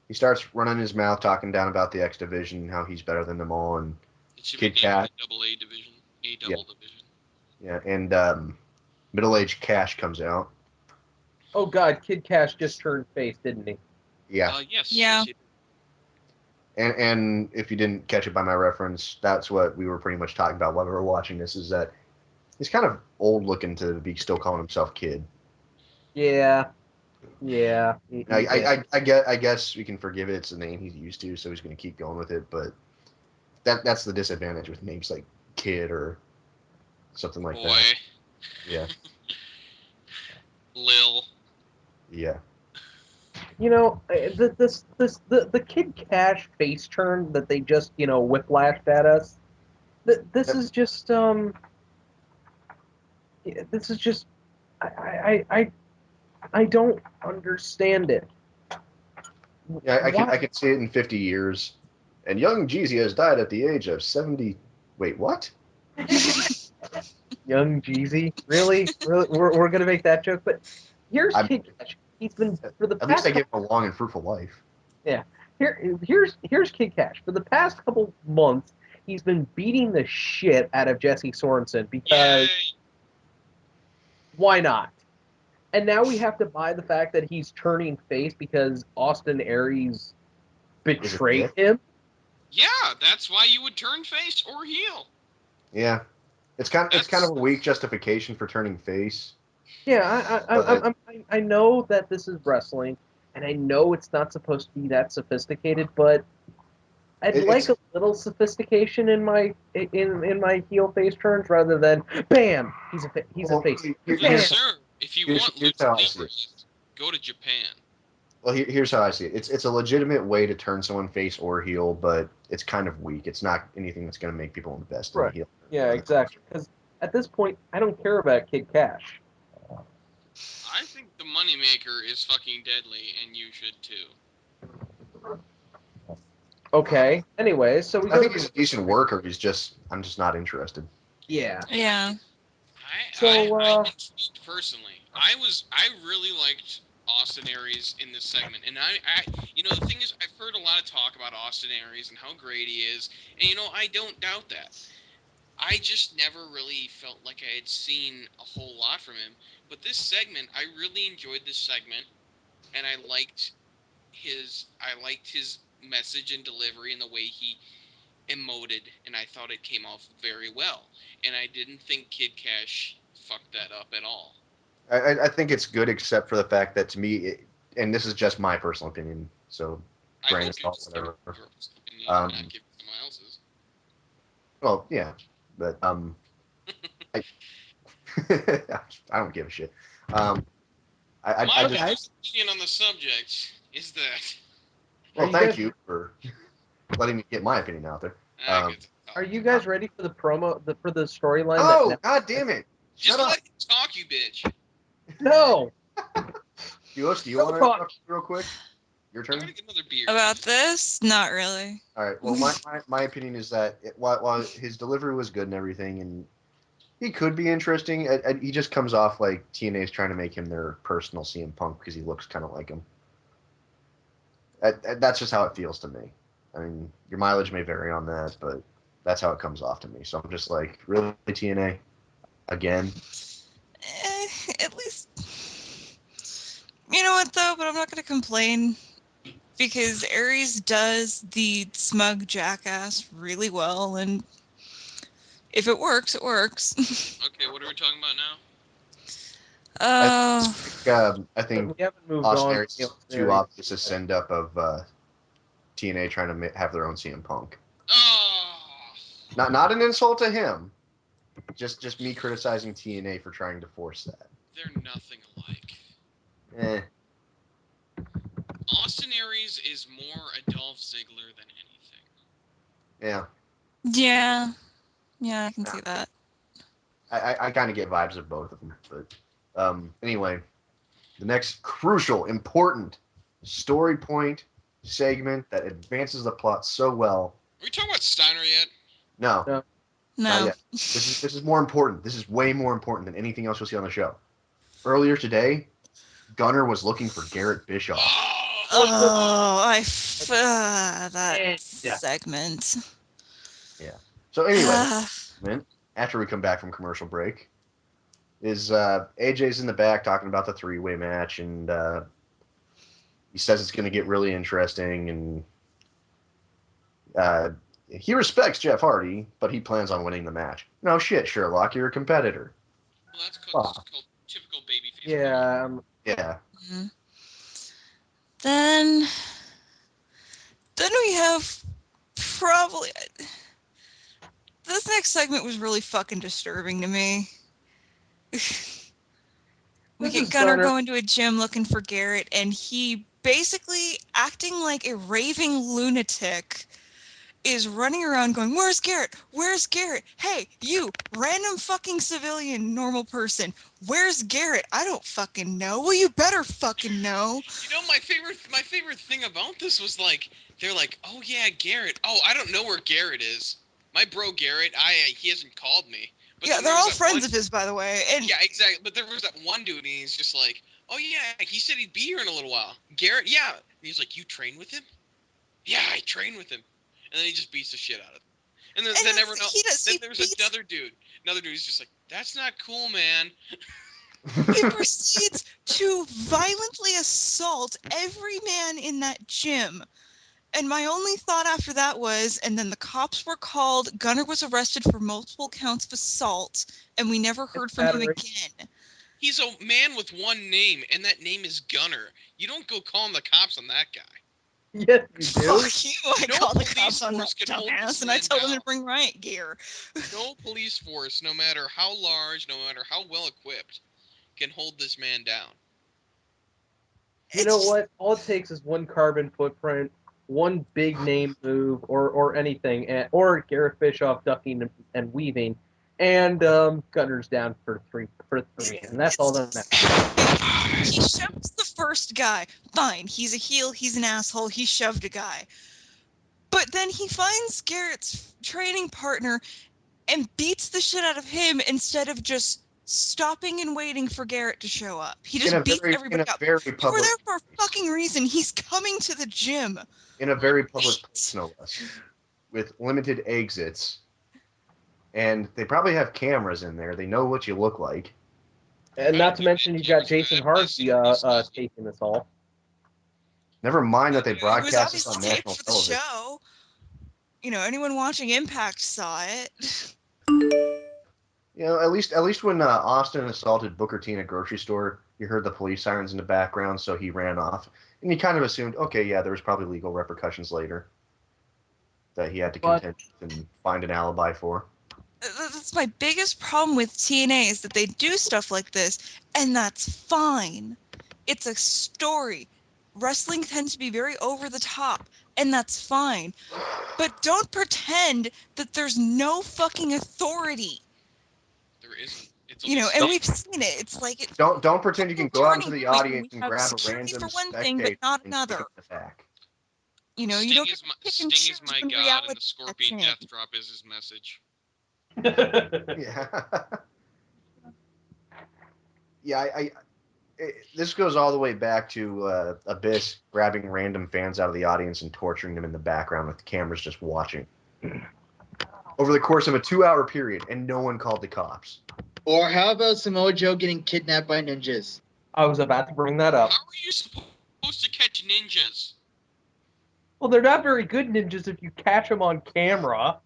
Speaker 1: he starts running his mouth, talking down about the X division, how he's better than them all, and
Speaker 4: Kid Cash. Double A division, division.
Speaker 1: Yeah, and middle-aged Cash comes out.
Speaker 6: Oh God, Kid Cash just turned face, didn't he?
Speaker 1: Yeah.
Speaker 4: Yes.
Speaker 2: Yeah.
Speaker 4: Yes,
Speaker 1: and if you didn't catch it by my reference, that's what we were pretty much talking about while we were watching this, is that he's kind of old looking to be still calling himself Kid.
Speaker 6: Yeah. Yeah.
Speaker 1: I guess we can forgive it. It's the name he's used to, so he's going to keep going with it. But that's the disadvantage with names like Kid or something like that. Yeah.
Speaker 4: Lil.
Speaker 6: Yeah. The Kid Cash face turn that they just whiplashed at us. This is just I don't understand it.
Speaker 1: Yeah, I can see it in 50 years. And young Jeezy has died at the age of 70. Wait, what?
Speaker 6: Young Jeezy? Really? We're going to make that joke? But here's Kid Cash. He's been, for the past...
Speaker 1: At least I give him a long and fruitful life.
Speaker 6: Yeah. Here's Kid Cash. For the past couple months, he's been beating the shit out of Jesse Sorensen because...
Speaker 4: Yay.
Speaker 6: Why not? And now we have to buy the fact that he's turning face because Austin Aries betrayed him?
Speaker 4: Yeah, that's why you would turn face or heel.
Speaker 1: Yeah. It's kind of a weak justification for turning face.
Speaker 6: Yeah, I know that this is wrestling, and I know it's not supposed to be that sophisticated, but I'd like a little sophistication in my heel face turns rather than bam, he's a face.
Speaker 4: Sir, if you want
Speaker 1: here's how I see it.
Speaker 4: luchadores, go to Japan.
Speaker 1: Well, here's how I see it. It's a legitimate way to turn someone face or heel, but it's kind of weak. It's not anything that's going to make people invest in the heel.
Speaker 6: Yeah, exactly. Because at this point, I don't care about Kid Cash.
Speaker 4: I think the moneymaker is fucking deadly, and you should too.
Speaker 6: Okay. Anyway, so
Speaker 1: I think he's a decent worker. I'm just not interested.
Speaker 6: Yeah.
Speaker 2: Yeah.
Speaker 4: I personally, I really liked Austin Aries in this segment, and the thing is, I've heard a lot of talk about Austin Aries and how great he is, and I don't doubt that. I just never really felt like I had seen a whole lot from him, but this segment, I really enjoyed this segment, and I liked his message and delivery and the way he emoted, and I thought it came off very well. And I didn't think Kid Cash fucked that up at all.
Speaker 1: I think it's good, except for the fact that to me, and this is just my personal opinion, so grain of salt, whatever.
Speaker 4: Not give someone else's.
Speaker 1: Well, yeah, but I, I don't give a shit.
Speaker 4: My
Speaker 1: just
Speaker 4: opinion on the subject is that.
Speaker 1: Well, thank you for letting me get my opinion out there.
Speaker 6: Are you guys ready for the promo for the storyline?
Speaker 1: Oh, god damn it!
Speaker 4: Just let him talk, you bitch.
Speaker 6: No.
Speaker 1: Do you want to talk real quick? Your turn.
Speaker 4: I'm gonna get another beer.
Speaker 2: About this, not really.
Speaker 1: All right. Well, my opinion is that while his delivery was good and everything, and he could be interesting, he just comes off like TNA is trying to make him their personal CM Punk because he looks kind of like him. That's just how it feels to me. I mean, your mileage may vary on that, but that's how it comes off to me. So I'm just like, really, TNA? Again?
Speaker 2: At least, you know what though? But I'm not going to complain because Aries does the smug jackass really well, and if it works, it works.
Speaker 4: Okay, what are we talking about now?
Speaker 1: I think
Speaker 6: we haven't moved
Speaker 1: Austin
Speaker 6: on.
Speaker 1: Aries is too obvious a send up of TNA trying to have their own CM Punk.
Speaker 4: Oh.
Speaker 1: Not an insult to him. Just me criticizing TNA for trying to force that.
Speaker 4: They're nothing alike. Austin Aries is more a Dolph Ziggler than anything.
Speaker 1: Yeah.
Speaker 2: Yeah, I can see that.
Speaker 1: I kind of get vibes of both of them, but anyway, the next crucial, important story point segment that advances the plot so well.
Speaker 4: Are we talking about Steiner yet?
Speaker 1: No. Not yet. This is more important. This is way more important than anything else you'll see on the show. Earlier today, Gunner was looking for Garrett Bischoff.
Speaker 2: That segment.
Speaker 1: Yeah. So anyway, after we come back from commercial break, is AJ's in the back talking about the three-way match, and he says it's going to get really interesting, and he respects Jeff Hardy, but he plans on winning the match. No shit, Sherlock, you're a competitor.
Speaker 4: Well, that's called typical babyface.
Speaker 6: Yeah.
Speaker 1: Yeah.
Speaker 2: Mm-hmm. Then we have probably this next segment was really fucking disturbing to me. We get Gunner going to a gym looking for Garrett, and he basically acting like a raving lunatic is running around going, "Where's Garrett? Where's Garrett? Hey, you, random fucking civilian normal person. Where's Garrett? I don't fucking know." Well, you better fucking know.
Speaker 4: My favorite thing about this was like, they're like, "Oh yeah, Garrett. Oh, I don't know where Garrett is. My bro Garrett, he hasn't called me." But
Speaker 2: yeah, they're all friends of his, by the way. And
Speaker 4: yeah, exactly. But there was that one dude, and he's just like, "Oh yeah, he said he'd be here in a little while." Garrett, yeah. And he's like, "You train with him?" "Yeah, I train with him." And then he just beats the shit out of him. And then there's another dude. Another dude is just like, "That's not cool, man."
Speaker 2: He proceeds to violently assault every man in that gym. And my only thought after that was, and then the cops were called, Gunner was arrested for multiple counts of assault, and we never heard from him again.
Speaker 4: He's a man with one name, and that name is Gunner. You don't go calling the cops on that guy.
Speaker 6: Yes, you do.
Speaker 2: Fuck you! I
Speaker 4: No
Speaker 2: call the
Speaker 4: police
Speaker 2: cops on that
Speaker 4: force can hold this
Speaker 2: dumbass, and I
Speaker 4: man
Speaker 2: tell them to
Speaker 4: down.
Speaker 2: bring riot gear.
Speaker 4: No police force, no matter how large, no matter how well equipped, can hold this man down.
Speaker 6: You know what? All it takes is one carbon footprint, one big name move, or anything, or Garrett Bischoff ducking and weaving, and Gunner's down for three, and that's all that matters.
Speaker 2: He shoves the first guy. Fine, he's a heel, he's an asshole, he shoved a guy. But then he finds Garrett's training partner and beats the shit out of him instead of just stopping and waiting for Garrett to show up. He just beats everybody up. You were there for a fucking reason. He's coming to the gym.
Speaker 1: In a very public place, no less, with limited exits. And they probably have cameras in there. They know what you look like.
Speaker 6: And not to mention, you got Jason Harvey taping this all.
Speaker 1: Never mind that they broadcast this
Speaker 2: it was
Speaker 1: on
Speaker 2: obviously
Speaker 1: national
Speaker 2: taped for the
Speaker 1: television.
Speaker 2: show. You know, anyone watching Impact saw it.
Speaker 1: You know, at least when Austin assaulted Booker T in a grocery store, you heard the police sirens in the background, so he ran off. And you kind of assumed, okay, yeah, there was probably legal repercussions later that he had to contend and find an alibi for.
Speaker 2: That's my biggest problem with TNA is that they do stuff like this, and that's fine. It's a story. Wrestling tends to be very over the top, and that's fine. But don't pretend that there's no fucking authority.
Speaker 4: There isn't. It's
Speaker 2: You know, and we've seen it. It's like
Speaker 1: don't pretend you can go out into the audience and grab a
Speaker 2: security
Speaker 1: random
Speaker 2: for one thing,
Speaker 1: spectator
Speaker 2: but not
Speaker 1: and
Speaker 2: another.
Speaker 1: kick him in the back.
Speaker 2: You know,
Speaker 4: Sting
Speaker 2: you don't
Speaker 4: is my,
Speaker 2: pick and
Speaker 4: Sting
Speaker 2: choose
Speaker 4: is my
Speaker 2: when
Speaker 4: god,
Speaker 2: reality
Speaker 4: and the Scorpion
Speaker 2: sets in.
Speaker 4: Death Drop is his message.
Speaker 1: Yeah. Yeah, this goes all the way back to Abyss grabbing random fans out of the audience and torturing them in the background with the cameras just watching. Over the course of a 2-hour period, and no one called the cops.
Speaker 5: Or how about Samoa Joe getting kidnapped by ninjas?
Speaker 6: I was about to bring that up.
Speaker 4: How are you supposed to catch ninjas?
Speaker 6: Well, they're not very good ninjas if you catch them on camera.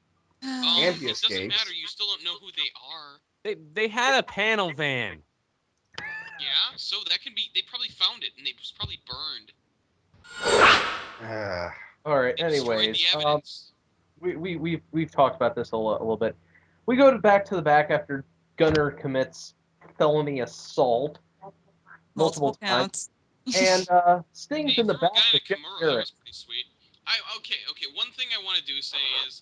Speaker 1: And he
Speaker 4: It doesn't
Speaker 1: escapes.
Speaker 4: matter. You still don't know who they are.
Speaker 7: They had a panel van.
Speaker 4: Yeah, so that could be. They probably found it, and it was probably burned.
Speaker 6: All right.
Speaker 4: They destroyed
Speaker 6: Anyways,
Speaker 4: the evidence.
Speaker 6: we've talked about this a little bit. We go back to the back after Gunner commits felony assault multiple
Speaker 2: counts.
Speaker 6: And Sting's in the back with Jeff
Speaker 4: That
Speaker 6: Jarrett.
Speaker 4: was pretty sweet. Okay. One thing I want to do say is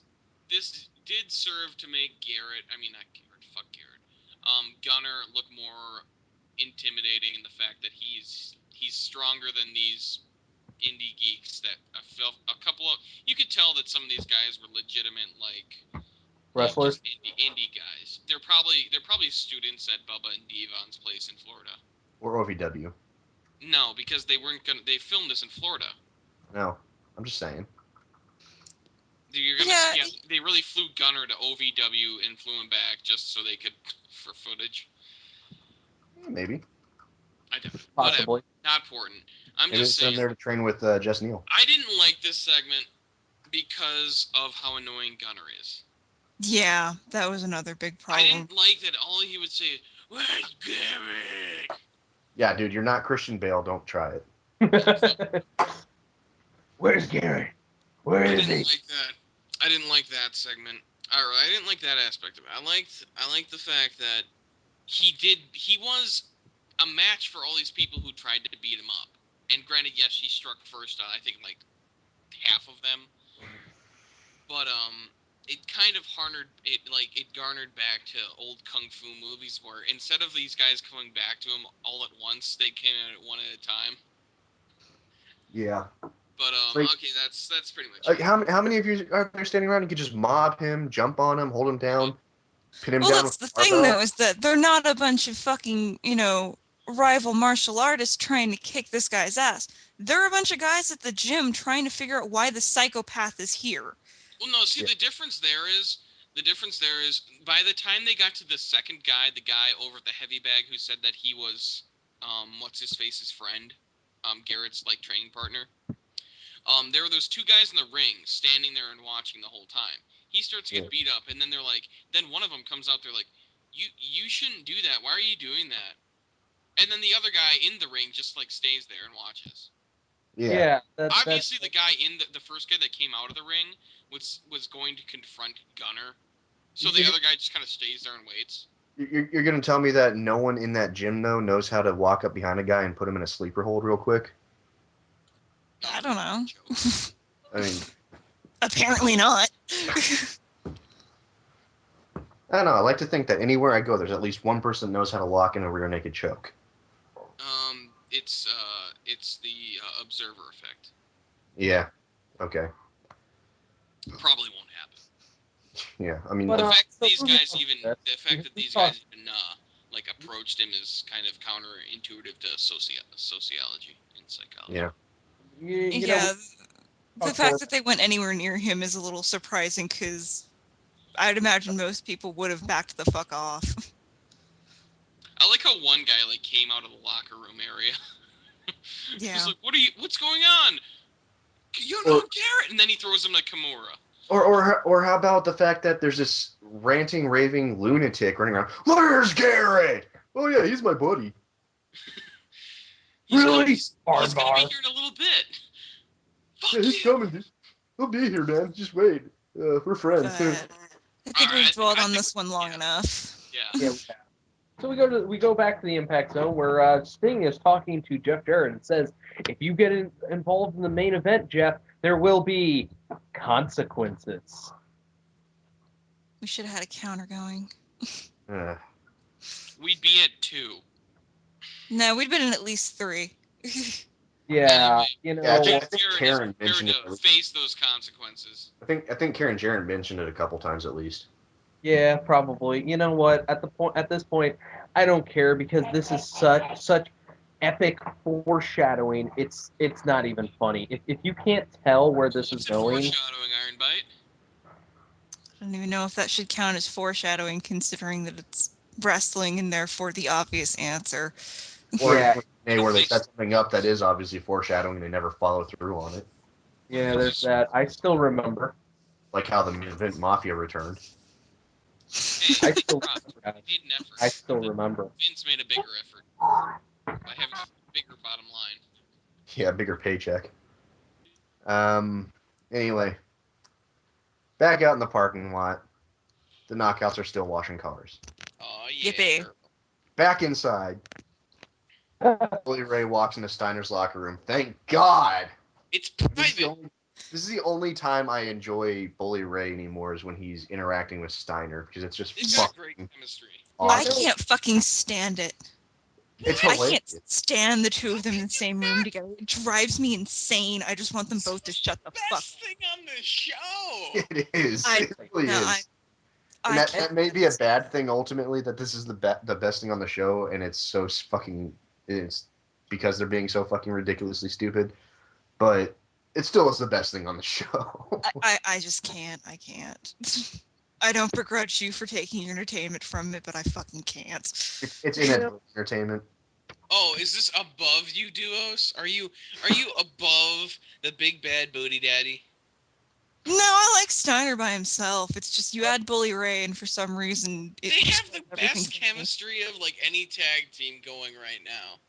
Speaker 4: this did serve to make Garrett. I mean, not Garrett. Fuck Garrett. Gunner look more intimidating in the fact that he's stronger than these indie geeks that I felt a couple of. You could tell that some of these guys were legitimate
Speaker 6: Wrestlers.
Speaker 4: indie guys. They're probably students at Bubba and Devon's place in Florida.
Speaker 1: Or OVW.
Speaker 4: No, because they weren't gonna. They filmed this in Florida.
Speaker 1: No, I'm just saying.
Speaker 4: They really flew Gunner to OVW and flew him back just so they could for footage.
Speaker 1: Maybe.
Speaker 4: I doubt it.
Speaker 6: Possibly.
Speaker 4: Whatever. Not important. I'm
Speaker 1: Maybe
Speaker 4: just saying.
Speaker 1: there to train with Jess Neal.
Speaker 4: I didn't like this segment because of how annoying Gunner is.
Speaker 2: Yeah, that was another big problem.
Speaker 4: I didn't like that all he would say is, "Where's Garrett?"
Speaker 1: Yeah, dude, you're not Christian Bale. Don't try it.
Speaker 6: Where's Garrett? Where is he?
Speaker 4: I didn't like that segment. I didn't like that aspect of it. I liked the fact that he was a match for all these people who tried to beat him up. And granted, yes, he struck first on I think like half of them. But it kind of garnered back to old kung fu movies where instead of these guys coming back to him all at once, they came at it one at a time.
Speaker 1: Yeah.
Speaker 4: But okay, that's pretty much
Speaker 1: like,
Speaker 4: it.
Speaker 1: how many of you are there standing around? You could just mob him, jump on him, hold him down, pin him down.
Speaker 2: Well, that's the thing, though, is that they're not a bunch of fucking, rival martial artists trying to kick this guy's ass. They're a bunch of guys at the gym trying to figure out why the psychopath is here.
Speaker 4: Well, no, see, the difference there is by the time they got to the second guy, the guy over at the heavy bag who said that he was what's his face's friend, Garrett's training partner. There were those two guys in the ring standing there and watching the whole time. He starts to get beat up, and then then one of them comes out there like, you shouldn't do that. Why are you doing that? And then the other guy in the ring just stays there and watches.
Speaker 1: Yeah.
Speaker 4: Obviously, the guy in the first guy that came out of the ring was going to confront Gunner, so the other guy just kind of stays there and waits.
Speaker 1: You're going to tell me that no one in that gym, though, knows how to walk up behind a guy and put him in a sleeper hold real quick?
Speaker 2: I don't know.
Speaker 1: I mean...
Speaker 2: Apparently not.
Speaker 1: I don't know. I like to think that anywhere I go, there's at least one person that knows how to lock in a rear naked choke.
Speaker 4: It's the observer effect.
Speaker 1: Yeah. Okay.
Speaker 4: Probably won't happen.
Speaker 1: Yeah, I mean...
Speaker 4: The fact that these
Speaker 6: so
Speaker 4: guys even like approached him is kind of counterintuitive to sociology and psychology.
Speaker 1: Yeah.
Speaker 2: The fact that they went anywhere near him is a little surprising because I'd imagine most people would have backed the fuck off.
Speaker 4: I like how one guy like came out of the locker room area.
Speaker 2: Yeah.
Speaker 4: He's like, what's going on? You know Garrett, and then he throws him to Kimura.
Speaker 1: Or how about the fact that there's this ranting, raving lunatic running around? Where's Garrett? Oh yeah, he's my buddy.
Speaker 4: He's gonna be here in a little bit. Fuck
Speaker 1: yeah, he's coming. He'll be here, man. Just wait. We're friends.
Speaker 2: I think we've dwelled on this one long enough.
Speaker 4: Yeah.
Speaker 6: So we go back to the Impact Zone where Sting is talking to Jeff Jarrett and says, "If you get involved in the main event, Jeff, there will be consequences."
Speaker 2: We should have had a counter going.
Speaker 4: We'd be at 2.
Speaker 2: No, we'd been in at least 3.
Speaker 6: Yeah,
Speaker 4: anyway,
Speaker 1: I
Speaker 4: Jeff
Speaker 1: think
Speaker 4: Jarrett
Speaker 1: Karen
Speaker 4: is
Speaker 1: mentioned
Speaker 4: prepared to face those consequences.
Speaker 1: I think Karen Jarrett mentioned it a couple times at least.
Speaker 6: Yeah, probably. You know what? At this point, I don't care because this is such epic foreshadowing. It's not even funny. If you can't tell where this is going,
Speaker 4: foreshadowing, Iron Bite?
Speaker 2: I don't even know if that should count as foreshadowing, considering that it's wrestling and therefore the obvious answer.
Speaker 1: Or
Speaker 6: yeah,
Speaker 1: where they set something up that is obviously foreshadowing and they never follow through on it.
Speaker 6: yeah. There's that. I still remember.
Speaker 1: Like how the main event Mafia returned.
Speaker 4: Hey,
Speaker 6: I still remember.
Speaker 4: made an effort.
Speaker 6: I still remember.
Speaker 4: Vince made a bigger effort by having a bigger bottom line.
Speaker 1: Yeah, bigger paycheck. Anyway, back out in the parking lot, the Knockouts are still washing cars.
Speaker 4: Oh yeah.
Speaker 2: Yippee.
Speaker 1: Back inside, Bully Ray walks into Steiner's locker room. Thank God.
Speaker 4: It's private.
Speaker 1: This is the only time I enjoy Bully Ray anymore is when he's interacting with Steiner because it's just
Speaker 4: It's got great chemistry.
Speaker 2: I can't fucking stand it.
Speaker 1: It's
Speaker 2: I
Speaker 1: hilarious.
Speaker 2: can't stand the two of them in the same room together. It drives me insane. I just want them both to shut the fuck up.
Speaker 4: Best thing on the show.
Speaker 1: It is. It really is. And that may be a bad thing ultimately that this is the best thing on the show and it's so fucking it's because they're being so fucking ridiculously stupid, but it still is the best thing on the show.
Speaker 2: I just can't. I can't. I don't begrudge you for taking your entertainment from it, but I fucking can't.
Speaker 1: It's entertainment.
Speaker 4: Oh, is this above you duos? Are you above the big bad booty daddy?
Speaker 2: No, I like Steiner by himself. It's just you add Bully Ray, and for some reason,
Speaker 4: they have the best chemistry of like any tag team going right now.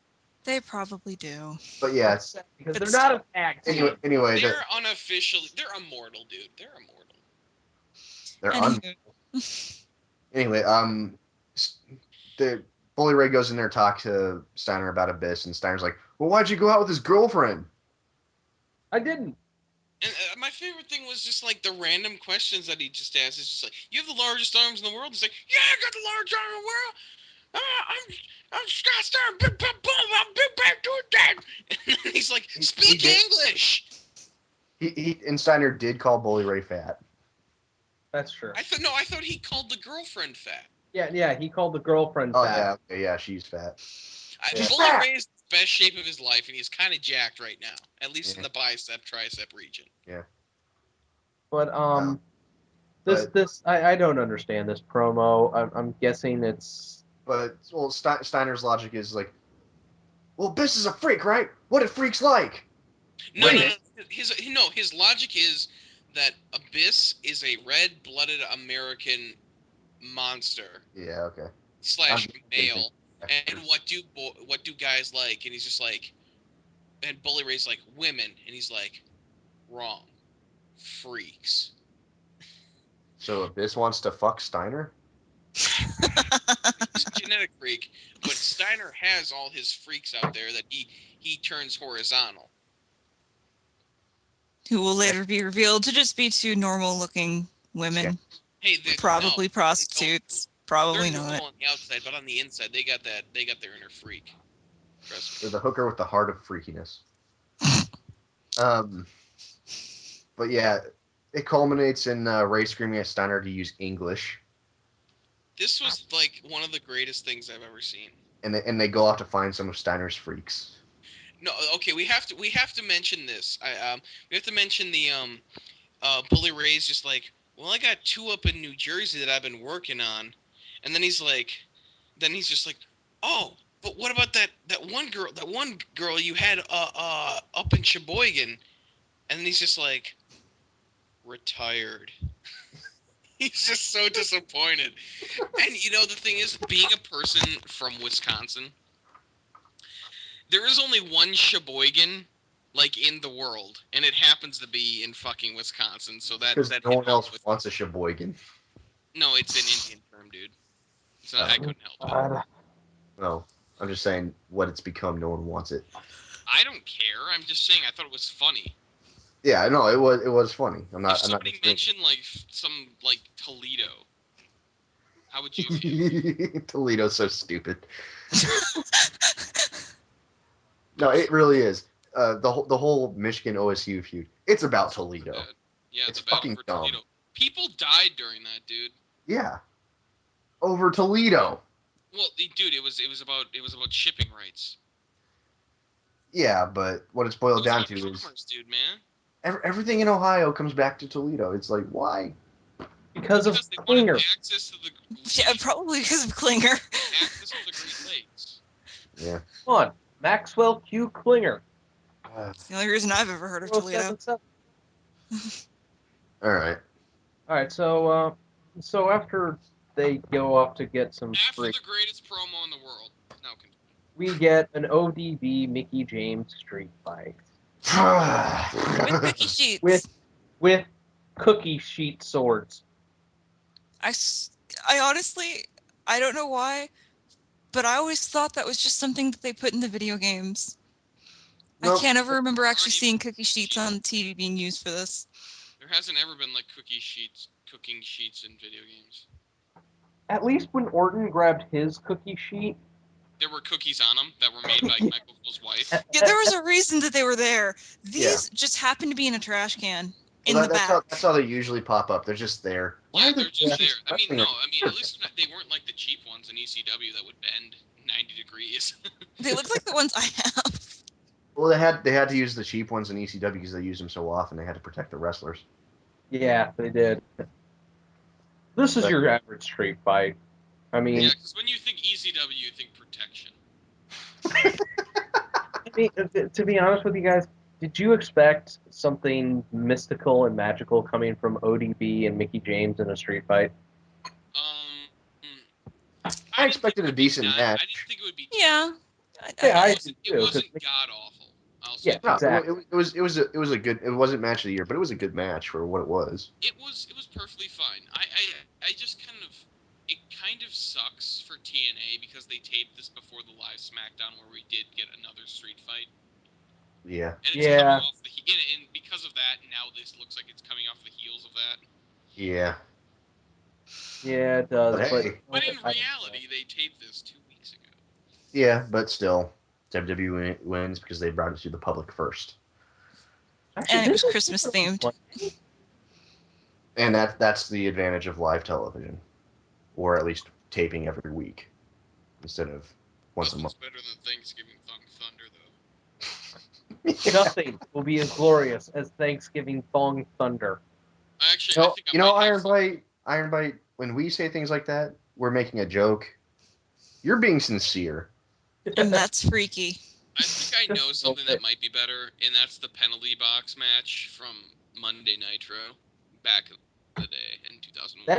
Speaker 2: They probably do.
Speaker 1: But yeah,
Speaker 6: because they're not a tag team.
Speaker 1: Anyway,
Speaker 4: they're unofficially immortal, dude. They're immortal.
Speaker 1: Anyway, the Bully Ray goes in there to talk to Steiner about Abyss, and Steiner's like, "Well, why'd you go out with his girlfriend?"
Speaker 6: I didn't.
Speaker 4: And my favorite thing was just like the random questions that he just asked. It's just like, "You have the largest arms in the world." He's like, "Yeah, I got the largest arm in the world. I'm Scott Steiner. Big bad boom. I'm big bad dude dad." And then he's like, "Speak English."
Speaker 1: He and Steiner did call Bully Ray fat.
Speaker 6: That's true.
Speaker 4: I thought he called the girlfriend fat.
Speaker 6: Yeah, he called the girlfriend fat.
Speaker 1: Yeah, she's fat.
Speaker 4: Bully Ray is the best shape of his life, and he's kind of jacked right now, at least in the tricep region.
Speaker 1: Yeah.
Speaker 6: But I don't understand this promo. I'm guessing it's.
Speaker 1: But Steiner's logic is like, well, Abyss is a freak, right? What do freaks like?
Speaker 4: No. His logic is that Abyss is a red-blooded American monster.
Speaker 1: Yeah. Okay.
Speaker 4: / male. And what do guys like? And he's just like, and Bully Ray's like, women. And he's like, wrong. Freaks.
Speaker 1: So Abyss wants to fuck Steiner?
Speaker 4: He's a genetic freak, but Steiner has all his freaks out there that he turns horizontal.
Speaker 2: Who will later be revealed to just be two normal-looking women.
Speaker 4: Hey,
Speaker 2: probably prostitutes. Probably
Speaker 4: they're
Speaker 2: not.
Speaker 4: normal on the outside, but on the inside, they got their inner freak. Trust me.
Speaker 1: They're the hooker with the heart of freakiness. But yeah, it culminates in Ray screaming at Steiner to use English.
Speaker 4: This was like one of the greatest things I've ever seen.
Speaker 1: And they go out to find some of Steiner's freaks.
Speaker 4: No, okay, we have to mention this. We have to mention the Bully Ray's just like, well, I got two up in New Jersey that I've been working on, and then he's just like, oh, but what about that one girl you had up in Sheboygan, and then he's just like, retired. He's just so disappointed. And the thing is, being a person from Wisconsin, there is only one Sheboygan like in the world, and it happens to be in fucking Wisconsin. So
Speaker 1: Because
Speaker 4: that
Speaker 1: no one else
Speaker 4: with,
Speaker 1: wants a Sheboygan.
Speaker 4: no, it's an Indian term, dude. So I couldn't help it.
Speaker 1: No, I'm just saying what it's become. No one wants it.
Speaker 4: I don't care. I'm just saying I thought it was funny.
Speaker 1: Yeah, no, it was funny.
Speaker 4: If somebody mentioned like some like Toledo, how would you feel?
Speaker 1: Toledo's so stupid. No, it really is. The whole Michigan OSU feud. It's about Toledo.
Speaker 4: Yeah,
Speaker 1: it's
Speaker 4: the battle
Speaker 1: fucking
Speaker 4: for
Speaker 1: dumb.
Speaker 4: Toledo. People died during that, dude.
Speaker 1: Yeah. Over Toledo.
Speaker 4: Well, dude, it was about shipping rights.
Speaker 1: Yeah, but what it's boiled down to is,
Speaker 4: dude, man.
Speaker 1: Everything in Ohio comes back to Toledo. It's like, why?
Speaker 6: Because of
Speaker 4: they
Speaker 6: Klinger.
Speaker 4: wanted access to the
Speaker 2: Yeah, probably because of Klinger.
Speaker 4: access to the Great Lakes.
Speaker 1: Yeah.
Speaker 6: Come on, Maxwell Q. Klinger.
Speaker 2: It's the only reason I've ever heard of Toledo.
Speaker 1: All right.
Speaker 6: All right, so after they go off to get some
Speaker 4: after the greatest promo in the world, no,
Speaker 6: we get an ODB Mickey James street fight.
Speaker 2: With cookie sheets.
Speaker 6: With cookie sheet swords.
Speaker 2: I honestly, I don't know why, but I always thought that was just something that they put in the video games. Nope. I can't ever remember actually seeing cookie sheets on TV being used for this.
Speaker 4: There hasn't ever been like cooking sheets in video games.
Speaker 6: At least when Orton grabbed his cookie sheet,
Speaker 4: there were cookies on them that were made by Michael Cole's wife.
Speaker 2: Yeah, there was a reason that they were there. These just happened to be in a trash can in the back.
Speaker 1: That's how they usually pop up. They're just there.
Speaker 4: Why they're just there. I mean, at least they weren't like the cheap ones in ECW that would bend 90 degrees.
Speaker 2: They look like the ones I have.
Speaker 1: Well, they had to use the cheap ones in ECW because they use them so often. They had to protect the wrestlers.
Speaker 6: Yeah, they did. This is your average street fight. I mean,
Speaker 4: yeah, because when you think ECW, you think protection.
Speaker 6: To be honest with you guys, did you expect something mystical and magical coming from ODB and Mickey James in a street fight?
Speaker 1: I expected a decent match.
Speaker 4: I didn't think it would be.
Speaker 2: Yeah.
Speaker 4: It wasn't god awful.
Speaker 6: Yeah, exactly.
Speaker 1: It was a good. It wasn't match of the year, but it was a good match for what it was.
Speaker 4: It was perfectly fine. I just kind of sucks for TNA because they taped this before the live SmackDown where we did get another street fight.
Speaker 1: Yeah.
Speaker 4: And it's coming off and because of that, now this looks like it's coming off the heels of that.
Speaker 1: Yeah.
Speaker 6: Yeah, it does.
Speaker 4: But in reality, they taped this 2 weeks ago.
Speaker 1: Yeah, but still, WWE wins because they brought it to the public first.
Speaker 2: Actually, and it was Christmas themed.
Speaker 1: And that's the advantage of live television, or at least taping every week instead of once a month.
Speaker 4: Better than Thanksgiving Thong Thunder, though.
Speaker 6: Nothing will be as glorious as Thanksgiving Thong Thunder.
Speaker 4: Actually,
Speaker 1: Iron Bite. When we say things like that, we're making a joke. You're being sincere.
Speaker 2: And that's freaky.
Speaker 4: I think I know something that might be better, and that's the penalty box match from Monday Nitro back in the day in 2001.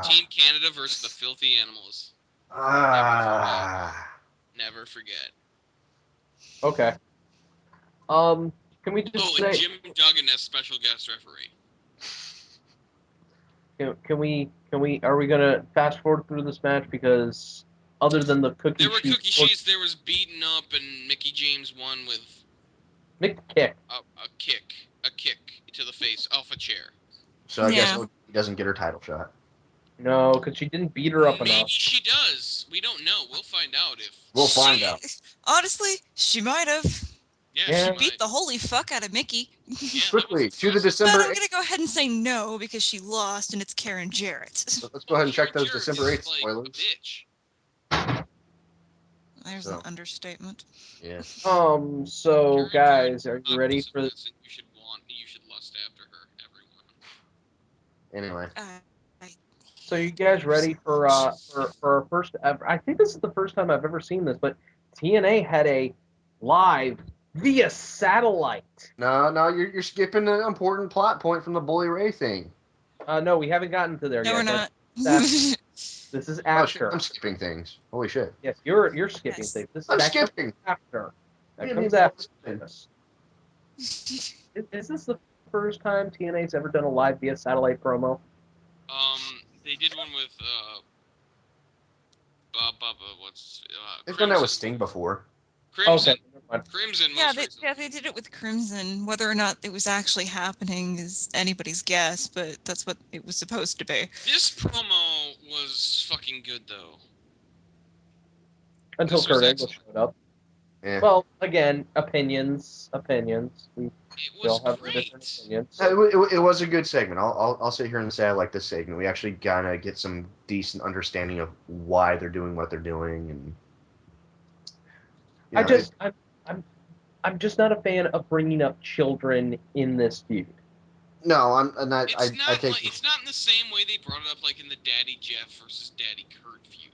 Speaker 4: Team Canada versus the Filthy Animals. Never forget.
Speaker 6: Okay. Can we just
Speaker 4: Oh, and
Speaker 6: say?
Speaker 4: Jim Duggan as special guest referee.
Speaker 6: Can we? Are we gonna fast forward through this match because other than the cookie
Speaker 4: There were
Speaker 6: sheet,
Speaker 4: cookie sheets. There was beaten up, and Mickey James won with
Speaker 6: Mick kick.
Speaker 4: a kick to the face off a chair.
Speaker 1: So I guess
Speaker 2: Yeah.
Speaker 1: he doesn't get her title shot.
Speaker 6: No, because she didn't beat her up
Speaker 4: Maybe
Speaker 6: enough.
Speaker 4: she does. We don't know. We'll find out if.
Speaker 1: We'll find out.
Speaker 2: Honestly, she might have.
Speaker 4: Yeah,
Speaker 6: Yeah.
Speaker 4: she
Speaker 2: Beat
Speaker 4: might.
Speaker 2: the holy fuck out of Mickey.
Speaker 4: Yeah,
Speaker 1: Quickly
Speaker 4: that was
Speaker 1: to the
Speaker 4: awesome.
Speaker 1: December.
Speaker 2: But I'm gonna go ahead and say no because she lost, and it's Karen Jarrett.
Speaker 1: Let's go ahead and check those
Speaker 4: Jarrett
Speaker 1: December
Speaker 4: was
Speaker 1: 8th
Speaker 4: like
Speaker 1: spoilers.
Speaker 4: a bitch.
Speaker 2: There's
Speaker 1: So.
Speaker 2: an understatement.
Speaker 1: Yeah.
Speaker 6: So
Speaker 4: Karen
Speaker 6: guys,
Speaker 4: Jarrett,
Speaker 6: are you ready for?
Speaker 4: You should lust after her, everyone.
Speaker 1: Anyway.
Speaker 6: So you guys ready for our first ever? I think this is the first time I've ever seen this, but TNA had a live via satellite.
Speaker 1: No, you're skipping an important plot point from the Bully Ray thing.
Speaker 6: No, we haven't gotten to there
Speaker 2: No,
Speaker 6: yet.
Speaker 2: we're not.
Speaker 6: This is
Speaker 1: Oh shit,
Speaker 6: after.
Speaker 1: I'm skipping things. Holy shit.
Speaker 6: Yes, you're skipping
Speaker 2: Yes.
Speaker 6: things. This
Speaker 1: I'm
Speaker 6: that comes
Speaker 1: skipping.
Speaker 6: after. That
Speaker 1: Give
Speaker 6: comes
Speaker 1: me
Speaker 6: after
Speaker 1: more.
Speaker 6: this. Is this the first time TNA's ever done a live via satellite promo?
Speaker 4: They did one with what's
Speaker 1: They've done that with
Speaker 4: Crimson.
Speaker 1: Sting before.
Speaker 4: Crimson.
Speaker 6: Okay, never mind.
Speaker 4: Crimson.
Speaker 2: Yeah,
Speaker 4: Most
Speaker 2: they
Speaker 4: recently.
Speaker 2: did it with Crimson. Whether or not it was actually happening is anybody's guess, but that's what it was supposed to be.
Speaker 4: This promo was fucking good though.
Speaker 6: Until
Speaker 4: This was
Speaker 6: Kurt Angle
Speaker 4: excellent.
Speaker 6: showed up.
Speaker 1: Yeah.
Speaker 6: Well, again, opinions. We
Speaker 4: It
Speaker 6: we all
Speaker 4: was
Speaker 6: have our different
Speaker 4: great.
Speaker 6: opinions.
Speaker 1: It was a good segment. I'll sit here and say I like this segment. We actually kind of get some decent understanding of why they're doing what they're doing, and
Speaker 6: I'm just not a fan of bringing up children in this feud.
Speaker 1: no, I'm not.
Speaker 4: It's
Speaker 1: I
Speaker 4: not
Speaker 1: take
Speaker 4: like it's not in the same way they brought it up like in the Daddy Jeff versus Daddy Kurt feud.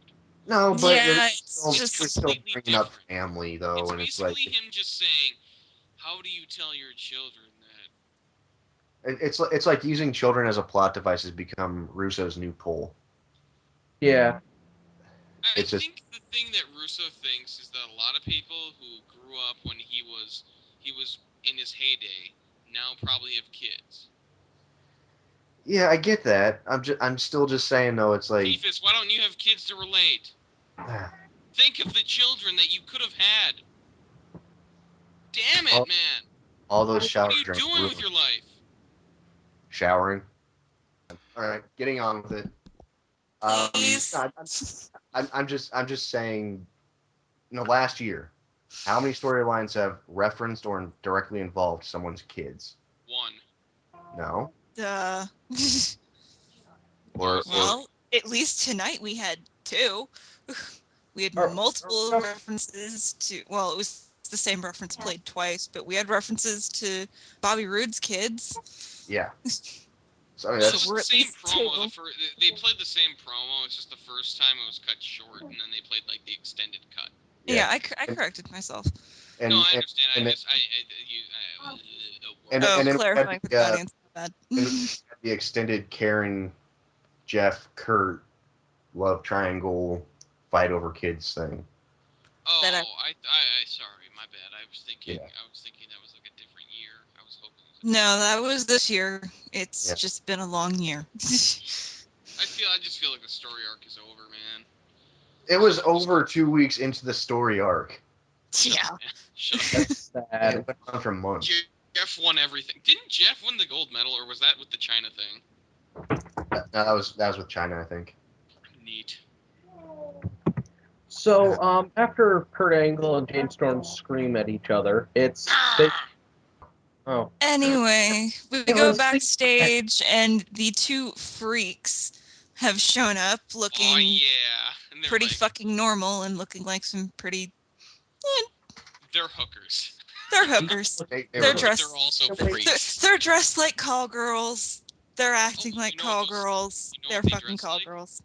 Speaker 1: no, but
Speaker 2: Yeah,
Speaker 1: it's
Speaker 2: it's
Speaker 1: still,
Speaker 2: just
Speaker 1: you're still
Speaker 4: completely
Speaker 1: bringing up
Speaker 4: different.
Speaker 1: family though,
Speaker 4: It's
Speaker 1: and it's like
Speaker 4: basically him just saying, "How do you tell your children that?"
Speaker 1: it's like using children as a plot device has become Russo's new pull.
Speaker 6: Yeah.
Speaker 4: I
Speaker 1: It's just
Speaker 4: think the thing that Russo thinks is that a lot of people who grew up when he was in his heyday now probably have kids.
Speaker 1: yeah, I get that. I'm still just saying though. It's like
Speaker 4: Keithus, why don't you have kids to relate? Think of the children that you could have had. Damn it,
Speaker 1: Oh,
Speaker 4: man!
Speaker 1: all those shower
Speaker 4: What are you
Speaker 1: drinks
Speaker 4: doing with your life?
Speaker 1: showering. All right, getting on with it.
Speaker 2: Please.
Speaker 1: No, I'm just saying. In the last year, how many storylines have referenced or directly involved someone's kids?
Speaker 4: One.
Speaker 1: No.
Speaker 4: Or
Speaker 2: Well, at least tonight we had two. We had
Speaker 6: Or-
Speaker 2: multiple references to. Well, it was the same reference played twice, but we had references to Bobby Roode's kids.
Speaker 1: Yeah. So I mean,
Speaker 4: well,
Speaker 1: that's
Speaker 4: it was
Speaker 2: we're
Speaker 4: the
Speaker 2: at
Speaker 4: same
Speaker 2: least
Speaker 4: promo.
Speaker 2: two.
Speaker 4: They played the same promo. It's just the first time it was cut short, and then they played like the extended cut.
Speaker 2: Yeah, I corrected myself.
Speaker 1: And,
Speaker 4: No, I
Speaker 1: and,
Speaker 4: understand.
Speaker 1: and,
Speaker 2: Oh,
Speaker 1: then
Speaker 2: clarifying for the audience. Bad.
Speaker 1: the extended Karen, Jeff, Kurt, love triangle, fight over kids thing.
Speaker 4: Oh,
Speaker 2: That
Speaker 4: sorry, my bad. I was thinking that was like a different year. I was hoping.
Speaker 2: No, that was this year. It's just been a long year.
Speaker 4: I just feel like the story arc is over, man.
Speaker 1: It was over 2 weeks into the story arc.
Speaker 2: Yeah.
Speaker 4: Shut up.
Speaker 6: That's
Speaker 1: And
Speaker 6: sad.
Speaker 1: it went on for months.
Speaker 4: Jeff won everything. Didn't Jeff win the gold medal, or was that with the China thing?
Speaker 1: No, that was with China, I think.
Speaker 4: Neat.
Speaker 6: So, after Kurt Angle and James Storm scream at each other, it's oh.
Speaker 2: Anyway, we
Speaker 6: It
Speaker 2: go
Speaker 6: was-
Speaker 2: backstage, and the two freaks have shown up looking
Speaker 4: Oh yeah. And they're
Speaker 2: pretty
Speaker 4: like,
Speaker 2: fucking normal and looking like some pretty.
Speaker 4: they're hookers.
Speaker 2: They're hookers. They're
Speaker 1: were-
Speaker 2: dressed.
Speaker 4: They're also
Speaker 6: They're-
Speaker 4: freaks.
Speaker 2: They're dressed like call girls. They're acting
Speaker 4: Oh,
Speaker 2: like
Speaker 4: you know
Speaker 2: call
Speaker 4: what those-
Speaker 2: girls.
Speaker 4: you know
Speaker 2: They're
Speaker 4: what they
Speaker 2: fucking
Speaker 4: dress
Speaker 2: call
Speaker 4: like?
Speaker 2: girls.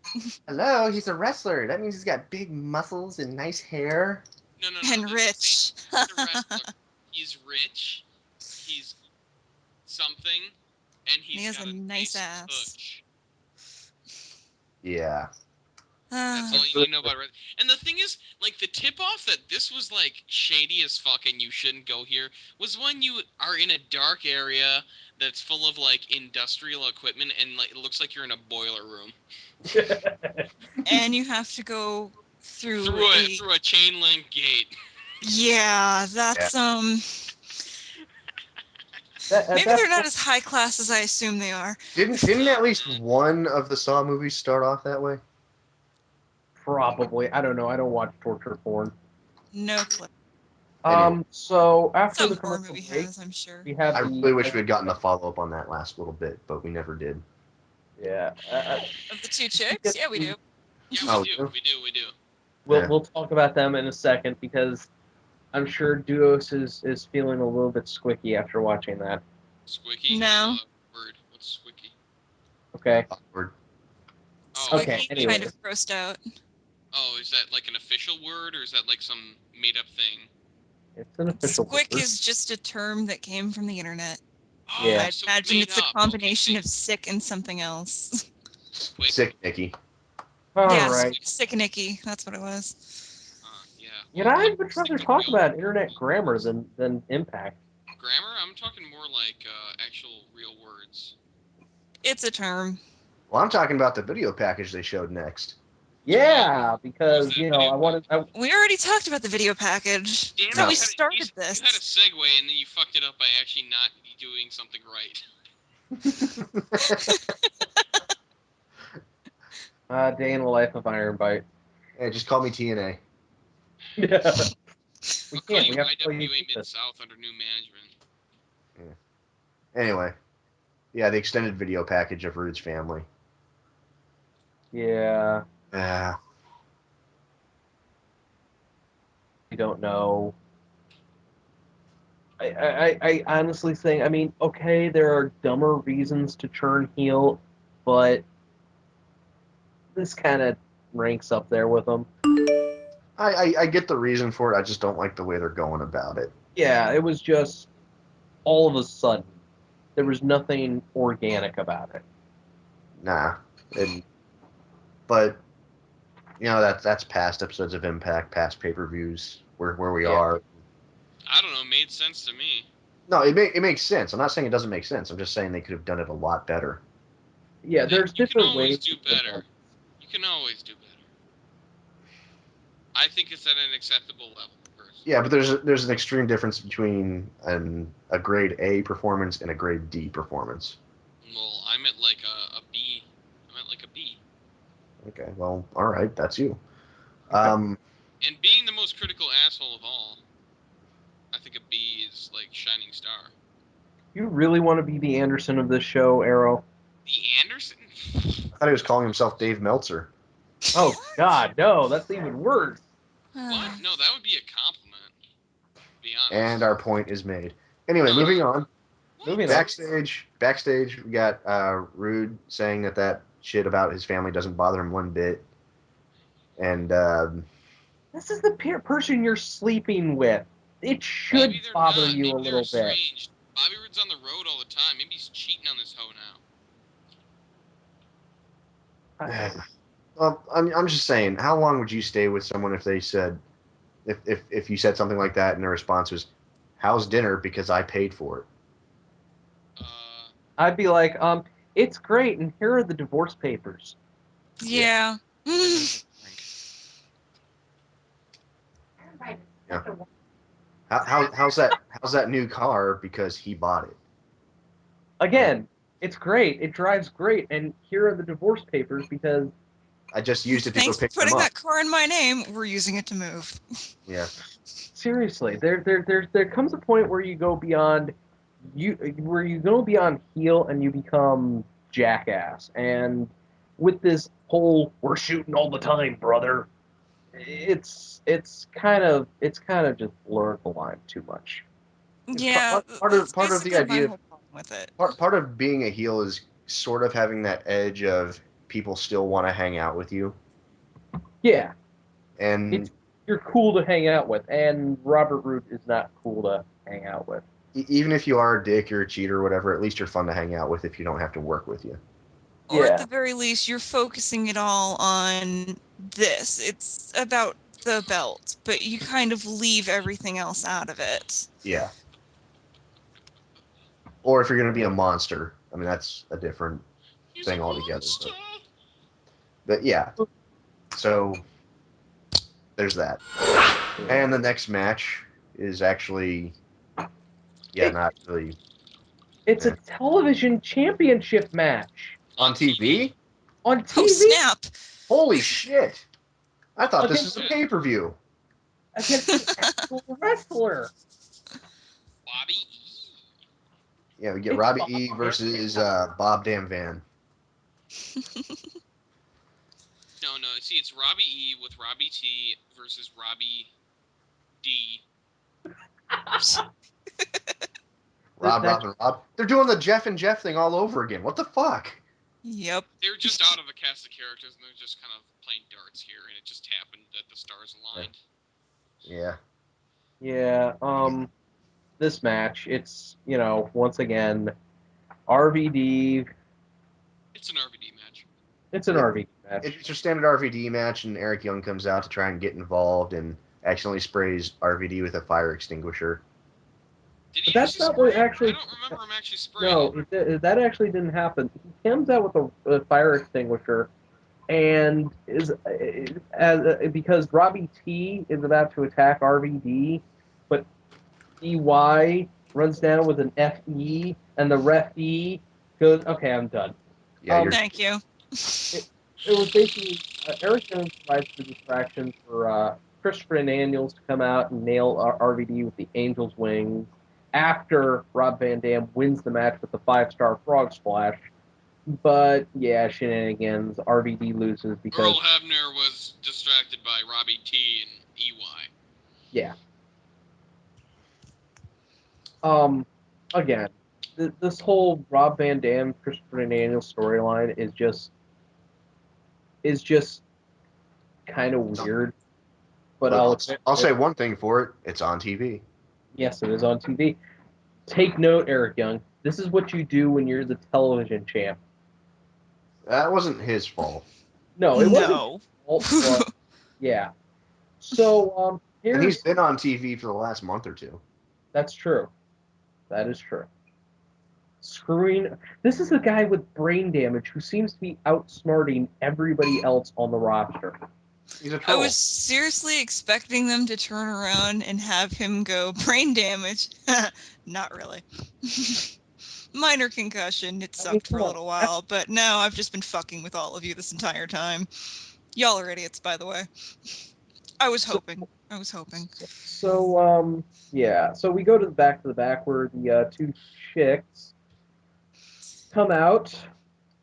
Speaker 1: Hello, he's a wrestler. That means he's got big muscles and nice hair.
Speaker 4: No.
Speaker 2: And
Speaker 4: they
Speaker 2: rich.
Speaker 4: say he's a wrestler. He's rich. He's something, and
Speaker 2: He
Speaker 4: he's
Speaker 2: has
Speaker 4: got
Speaker 2: a nice
Speaker 4: nice
Speaker 2: ass.
Speaker 4: touch.
Speaker 1: Yeah.
Speaker 4: That's all you need to know about Red. And the thing is, like, the tip-off that this was, like, shady as fuck and you shouldn't go here was when you are in a dark area that's full of, like, industrial equipment and, like, it looks like you're in a boiler room.
Speaker 2: And you have to go through
Speaker 4: a chain link gate.
Speaker 2: Yeah, that's maybe they're not as high class as I assume they are.
Speaker 1: Didn't at least one of the Saw movies start off that way?
Speaker 6: Probably. I don't know. I don't watch torture porn.
Speaker 2: No clue.
Speaker 1: Anyway.
Speaker 6: So after
Speaker 2: Some
Speaker 6: the
Speaker 2: horror
Speaker 6: commercial
Speaker 2: movie
Speaker 6: break,
Speaker 2: has, I'm sure.
Speaker 6: we have
Speaker 1: I really wish we had gotten the follow-up on that last little bit, but we never did.
Speaker 6: Yeah.
Speaker 2: Of the two chicks? Yeah, we do.
Speaker 4: Yeah, we do.
Speaker 6: We'll talk about them in a second because I'm sure Duos is feeling a little bit squicky after watching that.
Speaker 4: Squicky?
Speaker 2: No.
Speaker 4: Word. What's squicky?
Speaker 6: Okay.
Speaker 1: Word.
Speaker 4: Oh,
Speaker 6: Okay, anyway.
Speaker 2: Kind of grossed out.
Speaker 4: Oh, is that like an official word or is that like some made-up thing?
Speaker 6: It's an official
Speaker 2: Squick
Speaker 6: word.
Speaker 2: is just a term that came from the internet.
Speaker 4: Oh,
Speaker 6: Yeah.
Speaker 2: I imagine it's a combination of sick and something else.
Speaker 1: Sick Nikki.
Speaker 6: Right.
Speaker 2: Sick Nikki. That's what it was.
Speaker 4: Yeah.
Speaker 6: You know, I'd much rather talk about internet grammar than impact.
Speaker 4: Grammar? I'm talking more like actual real words.
Speaker 2: It's a term.
Speaker 1: Well, I'm talking about the video package they showed next.
Speaker 6: Yeah, because I wanted.
Speaker 2: We already talked about the video package.
Speaker 4: Damn,
Speaker 2: That's how we
Speaker 4: you
Speaker 2: started this.
Speaker 4: You had a segue and then you fucked it up by actually not doing something right.
Speaker 6: Day in the life of Iron Bite.
Speaker 1: Hey, just call me TNA.
Speaker 6: Yeah. We
Speaker 4: I'll call
Speaker 6: can't.
Speaker 4: you
Speaker 6: We have to
Speaker 4: IWA Mid-South under new management.
Speaker 1: Yeah. Anyway, yeah, the extended video package of Rude's family.
Speaker 6: Yeah.
Speaker 1: Yeah.
Speaker 6: I don't know. I honestly think, I mean, okay, there are dumber reasons to turn heel, but this kind of ranks up there with them.
Speaker 1: I get the reason for it. I just don't like the way they're going about it.
Speaker 6: Yeah, it was just all of a sudden. There was nothing organic about it.
Speaker 1: Nah. But that's past episodes of Impact, past pay-per-views, where we are.
Speaker 4: I don't know. Made sense to me.
Speaker 1: No, it makes sense. I'm not saying it doesn't make sense. I'm just saying they could have done it a lot better.
Speaker 6: Yeah, there's different ways.
Speaker 4: You can always do better. You can always do better. I think it's at an acceptable level. Personally.
Speaker 1: Yeah, but there's an extreme difference between a grade A performance and a grade D performance.
Speaker 4: Well, I'm at like a B. I'm at like a B.
Speaker 1: Okay, well, all right, that's you.
Speaker 4: And being the most critical asshole of all, I think a B is like shining star.
Speaker 6: You really want to be the Anderson of this show, Arrow?
Speaker 4: The Anderson?
Speaker 1: I thought he was calling himself Dave Meltzer.
Speaker 6: Oh God, no, that's even worse.
Speaker 4: What? No, that would be a compliment. To be honest.
Speaker 1: And our point is made. Anyway, moving on. Backstage, we got Rude saying that shit about his family doesn't bother him one bit. And
Speaker 6: this is the person you're sleeping with. It should bother you a little bit.
Speaker 4: Bobby Roode's on the road all the time. Maybe he's cheating on this hoe now.
Speaker 1: Well, I'm just saying, how long would you stay with someone if they said, if you said something like that and their response was, "How's dinner? Because I paid for it."
Speaker 6: I'd be like, it's great, and here are the divorce papers.
Speaker 2: Yeah.
Speaker 1: Yeah. How's that new car? Because he bought it.
Speaker 6: Again, it's great. It drives great, and here are the divorce papers because
Speaker 1: I just used it to
Speaker 2: Thanks
Speaker 1: go pick
Speaker 2: for putting
Speaker 1: them up.
Speaker 2: that car in my name. We're using it to move.
Speaker 1: Yeah.
Speaker 6: Seriously, there comes a point where you go beyond heel and you become jackass. And with this whole "we're shooting all the time, brother," it's kind of just blurred the line too much.
Speaker 2: Yeah,
Speaker 1: part of the idea
Speaker 2: my whole problem with it.
Speaker 1: Part of being a heel is sort of having that edge of people still want to hang out with you.
Speaker 6: Yeah.
Speaker 1: And
Speaker 6: you're cool to hang out with, and Robert Roode is not cool to hang out with.
Speaker 1: Even if you are a dick, you're a cheater, or whatever, at least you're fun to hang out with if you don't have to work with you.
Speaker 2: Or at the very least, you're focusing it all on this. It's about the belt, but you kind of leave everything else out of it.
Speaker 1: Yeah. Or if you're going to be a monster, I mean, that's a different thing altogether. But yeah. So there's that. And the next match is actually, not really.
Speaker 6: It's a television championship match.
Speaker 1: On TV?
Speaker 6: On TV?
Speaker 2: Oh, snap!
Speaker 1: Holy shit! I thought this was
Speaker 6: Against-
Speaker 1: a pay-per-view.
Speaker 6: Against an actual wrestler.
Speaker 4: Bobby E.
Speaker 1: Yeah, we get
Speaker 6: It's
Speaker 1: Robbie
Speaker 6: Bob
Speaker 1: E
Speaker 6: Van
Speaker 1: versus
Speaker 6: Dam.
Speaker 1: Bob Damn Van.
Speaker 4: No. See, it's Robbie E with Robbie T versus Robbie D.
Speaker 1: Rob. They're doing the Jeff and Jeff thing all over again. What the fuck?
Speaker 2: Yep.
Speaker 4: They're just out of a cast of characters, and they're just kind of playing darts here, and it just happened that the stars aligned.
Speaker 1: Yeah.
Speaker 6: Yeah, this match, it's, once again, RVD.
Speaker 4: It's an RVD match.
Speaker 6: It's an RVD match.
Speaker 1: It's your standard RVD match, and Eric Young comes out to try and get involved and accidentally sprays RVD with a fire extinguisher.
Speaker 4: Did he
Speaker 6: But that's not what actually.
Speaker 4: I don't remember him actually spraying.
Speaker 6: No, that actually didn't happen. He comes out with a fire extinguisher, and because Robbie T is about to attack RVD, but EY runs down with an FE, and the ref E goes, "Okay, I'm done."
Speaker 1: Yeah,
Speaker 2: Thank you.
Speaker 6: It was basically Eric Jones provides the distraction for Christopher Daniels to come out and nail RVD with the Angel's Wings after Rob Van Dam wins the match with the 5-star frog splash. But yeah, shenanigans. RVD loses because
Speaker 4: Earl Hebner was distracted by Robbie T and EY.
Speaker 6: Yeah. Again, this whole Rob Van Dam Christopher Daniels storyline is just kind of weird. But
Speaker 1: I'll say one thing for it: it's on TV.
Speaker 6: Yes, it is on TV. Take note, Eric Young. This is what you do when you're the television champ.
Speaker 1: That wasn't his fault.
Speaker 6: No, it wasn't.
Speaker 2: No.
Speaker 6: His fault, but yeah. So
Speaker 1: And
Speaker 6: here's
Speaker 1: he's been on TV for the last month or two.
Speaker 6: That's true. That is true. This is a guy with brain damage who seems to be outsmarting everybody else on the roster.
Speaker 1: He's a
Speaker 2: I
Speaker 1: troll.
Speaker 2: was seriously expecting them to turn around and have him go brain damage. Not really. Minor concussion. It sucked for a little while, but no, I've just been fucking with all of you this entire time. Y'all are idiots, by the way. I was hoping.
Speaker 6: So yeah. So we go to the back where the two chicks come out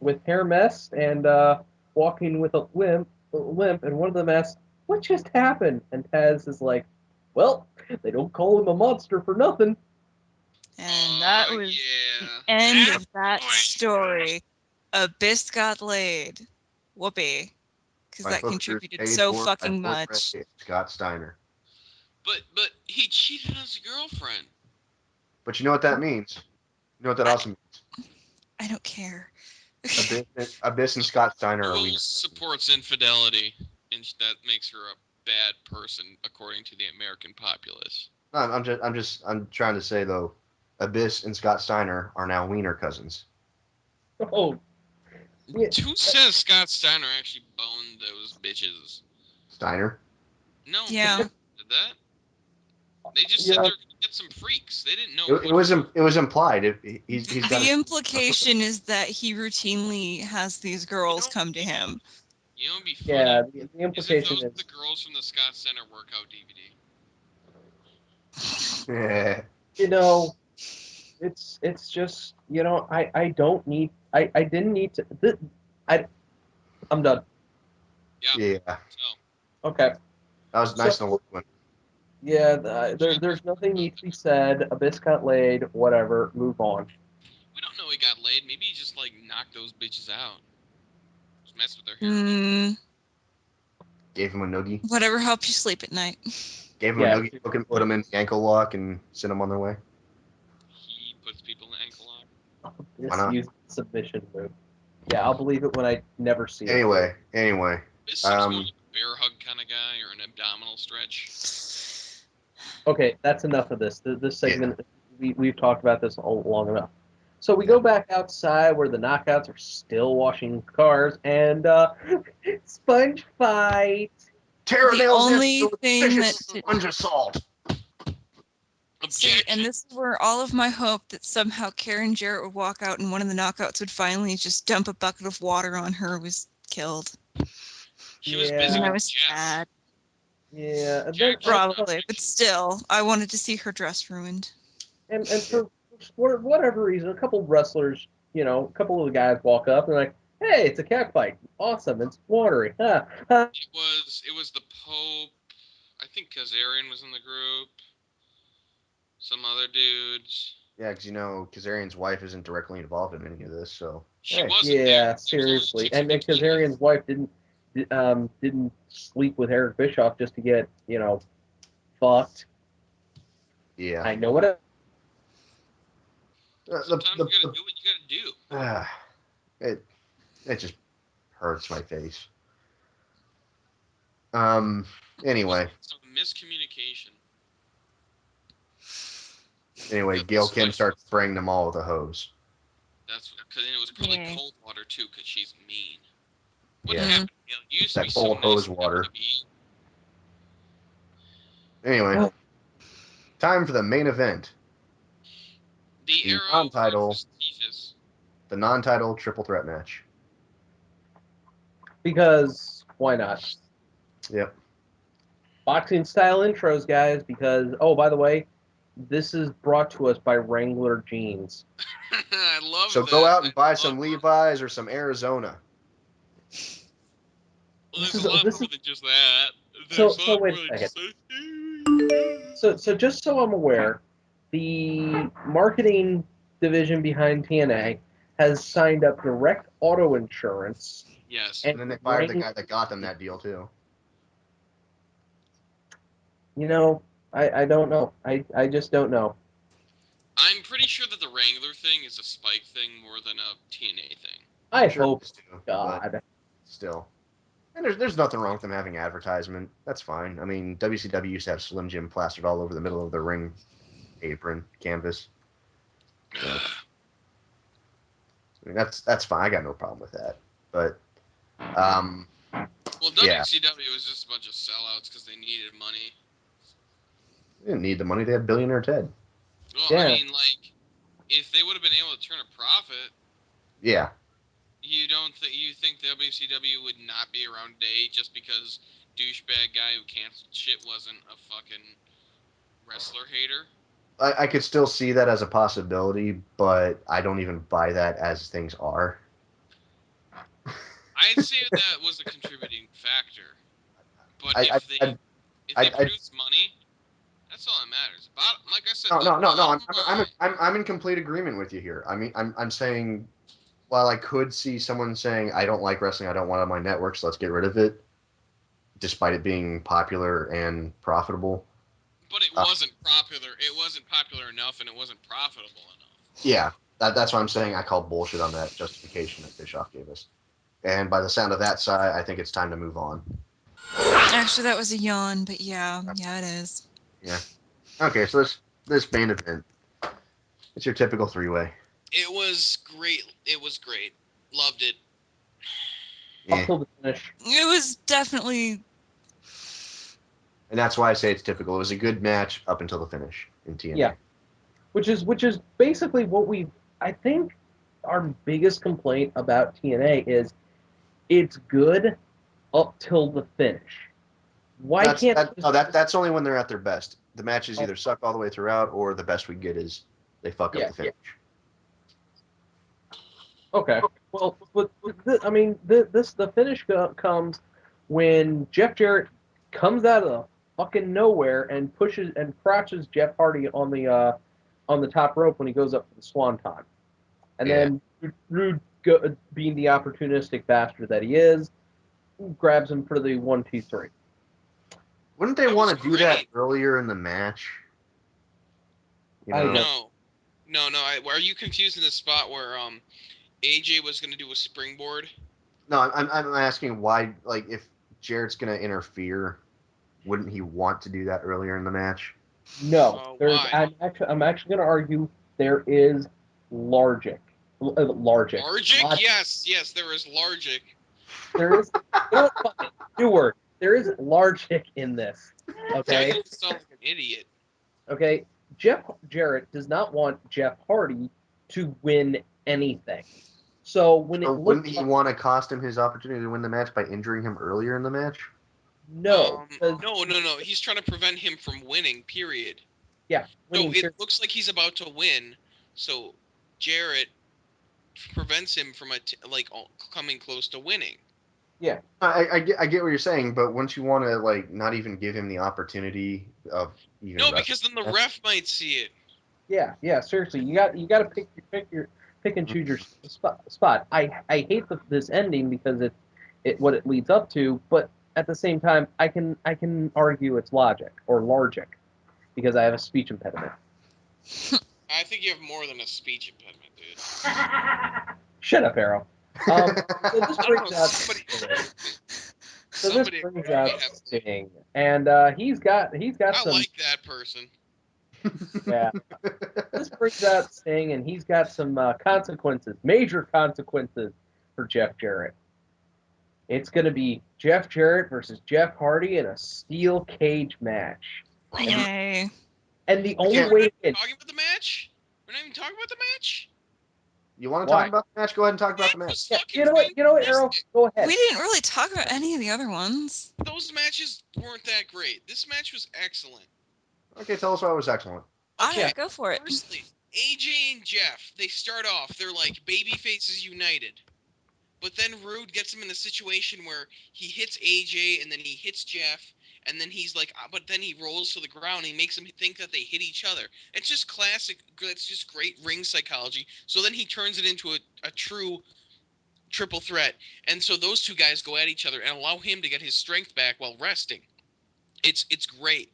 Speaker 6: with hair mess and walking with a limp, and one of them asks, "What just happened?" And Taz is like, "Well, they don't call him a monster for nothing."
Speaker 2: And that was the end of that story. Abyss got laid. Whoopee. Because that contributed so fucking much.
Speaker 1: Scott Steiner.
Speaker 4: But he cheated on his girlfriend.
Speaker 1: But you know what that means? You know what that also means?
Speaker 2: I don't care.
Speaker 1: Abyss and Scott Steiner are
Speaker 4: Rose supports infidelity, and that makes her a bad person according to the American populace.
Speaker 1: No, I'm trying to say though, Abyss and Scott Steiner are now wiener cousins.
Speaker 6: Oh.
Speaker 4: Yeah. Who says Scott Steiner actually boned those bitches?
Speaker 1: Steiner?
Speaker 4: No.
Speaker 2: Yeah.
Speaker 4: Did that? They just said they're gonna get some freaks. They didn't know.
Speaker 1: It was implied. He's got
Speaker 2: the implication is that he routinely has these girls come to him.
Speaker 4: You know, it'd be funny.
Speaker 6: Yeah, the implication
Speaker 4: is the girls from the Scott Steiner workout DVD.
Speaker 1: Yeah.
Speaker 6: You know, it's just, I don't need I didn't need to I'm done.
Speaker 4: Yeah.
Speaker 1: So.
Speaker 6: Okay.
Speaker 1: That was nice and one.
Speaker 6: Yeah, there's nothing need to be said. Abyss got laid, whatever, move on.
Speaker 4: We don't know he got laid. Maybe he just knocked those bitches out. Just mess with their hair.
Speaker 1: Gave him a noogie.
Speaker 2: Whatever helps you sleep at night.
Speaker 1: Gave him a noogie, put him in the ankle lock, and sent him on their way.
Speaker 4: He puts people in the ankle lock.
Speaker 6: Why not? Use submission move. Yeah, I'll believe it when I never see it.
Speaker 1: Anyway.
Speaker 4: This seems more like a bear hug kind of guy or an abdominal stretch.
Speaker 6: Okay, that's enough of this. This segment, we've talked about this all long enough. So we go back outside where the knockouts are still washing cars, and sponge fight.
Speaker 1: Tara
Speaker 2: The
Speaker 1: nails
Speaker 2: only
Speaker 1: in with
Speaker 2: thing
Speaker 1: vicious
Speaker 2: that
Speaker 1: sponge assault.
Speaker 2: See,
Speaker 4: Objection.
Speaker 2: and this is where all of my hope that somehow Karen Jarrett would walk out and one of the knockouts would finally just dump a bucket of water on her was killed.
Speaker 4: She was
Speaker 6: Yeah.
Speaker 4: busy
Speaker 2: And I
Speaker 4: with
Speaker 2: was
Speaker 4: Jeff.
Speaker 2: sad.
Speaker 6: Yeah, and
Speaker 4: Jack
Speaker 6: then,
Speaker 2: Probably, but still, I wanted to see her dress ruined.
Speaker 6: and for whatever reason, a couple wrestlers, a couple of the guys walk up and they're like, "Hey, it's a cat fight. Awesome. It's watery." Huh.
Speaker 4: It was the Pope. I think Kazarian was in the group. Some other dudes.
Speaker 1: Yeah, because Kazarian's wife isn't directly involved in any of this, so.
Speaker 4: She wasn't there.
Speaker 6: Yeah,
Speaker 4: There
Speaker 6: seriously.
Speaker 4: was
Speaker 6: And Kazarian's wife didn't sleep with Eric Bischoff just to get, fucked.
Speaker 1: Yeah.
Speaker 6: I know what.
Speaker 4: Sometimes you gotta do what you gotta do.
Speaker 1: It just hurts my face. Anyway.
Speaker 4: Some miscommunication.
Speaker 1: Anyway, Gail Kim starts spraying them all with a hose.
Speaker 4: That's because it was probably
Speaker 2: Yeah.
Speaker 4: cold water too, because she's mean. What
Speaker 1: Yeah.
Speaker 4: happened? Gail? You used to be
Speaker 1: That
Speaker 4: so
Speaker 1: full
Speaker 4: nice
Speaker 1: hose
Speaker 4: to
Speaker 1: water.
Speaker 4: WWE.
Speaker 1: Anyway, time for the main event.
Speaker 4: The
Speaker 1: The
Speaker 4: Arrow
Speaker 1: non-title.
Speaker 4: versus Titus.
Speaker 1: The non-title triple threat match.
Speaker 6: Because why not?
Speaker 1: Yep.
Speaker 6: Boxing style intros, guys, because, oh, by the way, this is brought to us by Wrangler Jeans.
Speaker 4: I love
Speaker 1: So
Speaker 4: that.
Speaker 1: go out and buy some Levi's or some Arizona.
Speaker 4: Well, there's a lot more than just that.
Speaker 6: So wait a second. So just so I'm aware, the marketing division behind TNA has signed up direct auto insurance.
Speaker 4: Yes.
Speaker 1: And then they fired the guy that got them that deal too.
Speaker 6: I don't know. I just don't know.
Speaker 4: I'm pretty sure that the Wrangler thing is a Spike thing more than a TNA thing.
Speaker 6: I
Speaker 1: Sure
Speaker 6: hope.
Speaker 1: it is too,
Speaker 6: God.
Speaker 1: but still. And there's nothing wrong with them having advertisement. That's fine. I mean, WCW used to have Slim Jim plastered all over the middle of the ring apron canvas. So, I mean, that's fine. I got no problem with that. But
Speaker 4: Well, WCW was just a bunch of sellouts because they needed money.
Speaker 1: they didn't need the money. They had billionaire Ted.
Speaker 4: Well,
Speaker 6: Yeah.
Speaker 4: I mean, like, if they would have been able to turn a profit,
Speaker 1: Yeah.
Speaker 4: you think WCW would not be around today just because douchebag guy who canceled shit wasn't a fucking wrestler hater?
Speaker 1: I could still see that as a possibility, but I don't even buy that as things are.
Speaker 4: I'd say that was a contributing factor. But if they produce money, that's all that matters. Like I said,
Speaker 1: No. I'm in complete agreement with you here. I mean, I'm saying, while I could see someone saying, I don't like wrestling, I don't want it on my network, so let's get rid of it, despite it being popular and profitable.
Speaker 4: But it wasn't popular. It wasn't popular enough, and it wasn't profitable enough.
Speaker 1: Yeah, that's why I'm saying I call bullshit on that justification that Bischoff gave us. And by the sound of that side, I think it's time to move on.
Speaker 2: Actually, that was a yawn, but yeah, it is.
Speaker 1: Yeah. Okay, so this main event, it's your typical three-way.
Speaker 4: It was great. It was great. Loved it.
Speaker 6: Up till the finish.
Speaker 2: It was definitely.
Speaker 1: And that's why I say it's typical. It was a good match up until the finish in TNA.
Speaker 6: Yeah. Which is basically what I think our biggest complaint about TNA is it's good up till the finish.
Speaker 1: That's only when they're at their best. The matches either suck all the way throughout, or the best we get is they fuck up the finish.
Speaker 6: Okay. Well, the finish comes when Jeff Jarrett comes out of the fucking nowhere and pushes and crotches Jeff Hardy on the top rope when he goes up for the swanton, and then Rude, being the opportunistic bastard that he is, grabs him for the 1-2-3.
Speaker 1: Wouldn't they want to do that earlier in the match?
Speaker 4: No. Are you confusing the spot where AJ was going to do a springboard?
Speaker 1: No, I'm asking why. Like, if Jarrett's going to interfere, wouldn't he want to do that earlier in the match?
Speaker 6: No,
Speaker 4: Why?
Speaker 6: I'm actually going to argue there is largic. Largic.
Speaker 4: Largic? Yes, there is largic.
Speaker 6: There is. You know what? Fuck it. New word. There is largic in this. Okay.
Speaker 4: I sound like an idiot.
Speaker 6: Okay. Jeff Jarrett does not want Jeff Hardy to win anything. So when
Speaker 1: Or
Speaker 6: it
Speaker 1: wouldn't
Speaker 6: looks
Speaker 1: he
Speaker 6: like,
Speaker 1: want to cost him his opportunity to win the match by injuring him earlier in the match?
Speaker 6: no, because
Speaker 4: No. He's trying to prevent him from winning. Period.
Speaker 6: yeah,
Speaker 4: So
Speaker 6: winning.
Speaker 4: it looks like he's about to win. So Jarrett prevents him from coming close to winning.
Speaker 6: Yeah.
Speaker 1: I get what you're saying, but wouldn't you want to like not even give him the opportunity of even
Speaker 4: No,
Speaker 1: wrestling?
Speaker 4: because then the ref might see it.
Speaker 6: Yeah. Seriously, you got to pick and choose your spot. I hate this ending because it what it leads up to, but at the same time, I can argue it's logic or largic because I have a speech impediment.
Speaker 4: I think you have more than a speech impediment, dude.
Speaker 6: Shut up, Arrow. So this
Speaker 4: I don't
Speaker 6: brings
Speaker 4: know.
Speaker 6: out
Speaker 4: Somebody
Speaker 6: out Sting, and he's got
Speaker 4: I
Speaker 6: some
Speaker 4: like that person.
Speaker 6: yeah. This brings out Sting, and he's got some consequences, major consequences for Jeff Jarrett. It's going to be Jeff Jarrett versus Jeff Hardy in a steel cage match.
Speaker 2: Yay.
Speaker 6: And the only
Speaker 1: can't-
Speaker 6: way to win.
Speaker 4: Talking about the match? We're not even talking about the match?
Speaker 1: You want to
Speaker 6: Why?
Speaker 1: talk about the match? Go ahead and talk about the match.
Speaker 6: Yeah, you know what, Arrow?
Speaker 4: fantastic.
Speaker 6: Go ahead.
Speaker 2: We didn't really talk about any of the other ones.
Speaker 4: Those matches weren't that great. This match was excellent.
Speaker 1: Okay, tell us why it was excellent.
Speaker 2: All
Speaker 4: Okay,
Speaker 2: right, go for it.
Speaker 4: Firstly, AJ and Jeff, they start off, they're like baby faces united. But then Rude gets him in a situation where he hits AJ and then he hits Jeff, and then he's like, but then he rolls to the ground and he makes him think that they hit each other. It's just classic, it's just great ring psychology. So then he turns it into a true triple threat. And so those two guys go at each other and allow him to get his strength back while resting. It's great.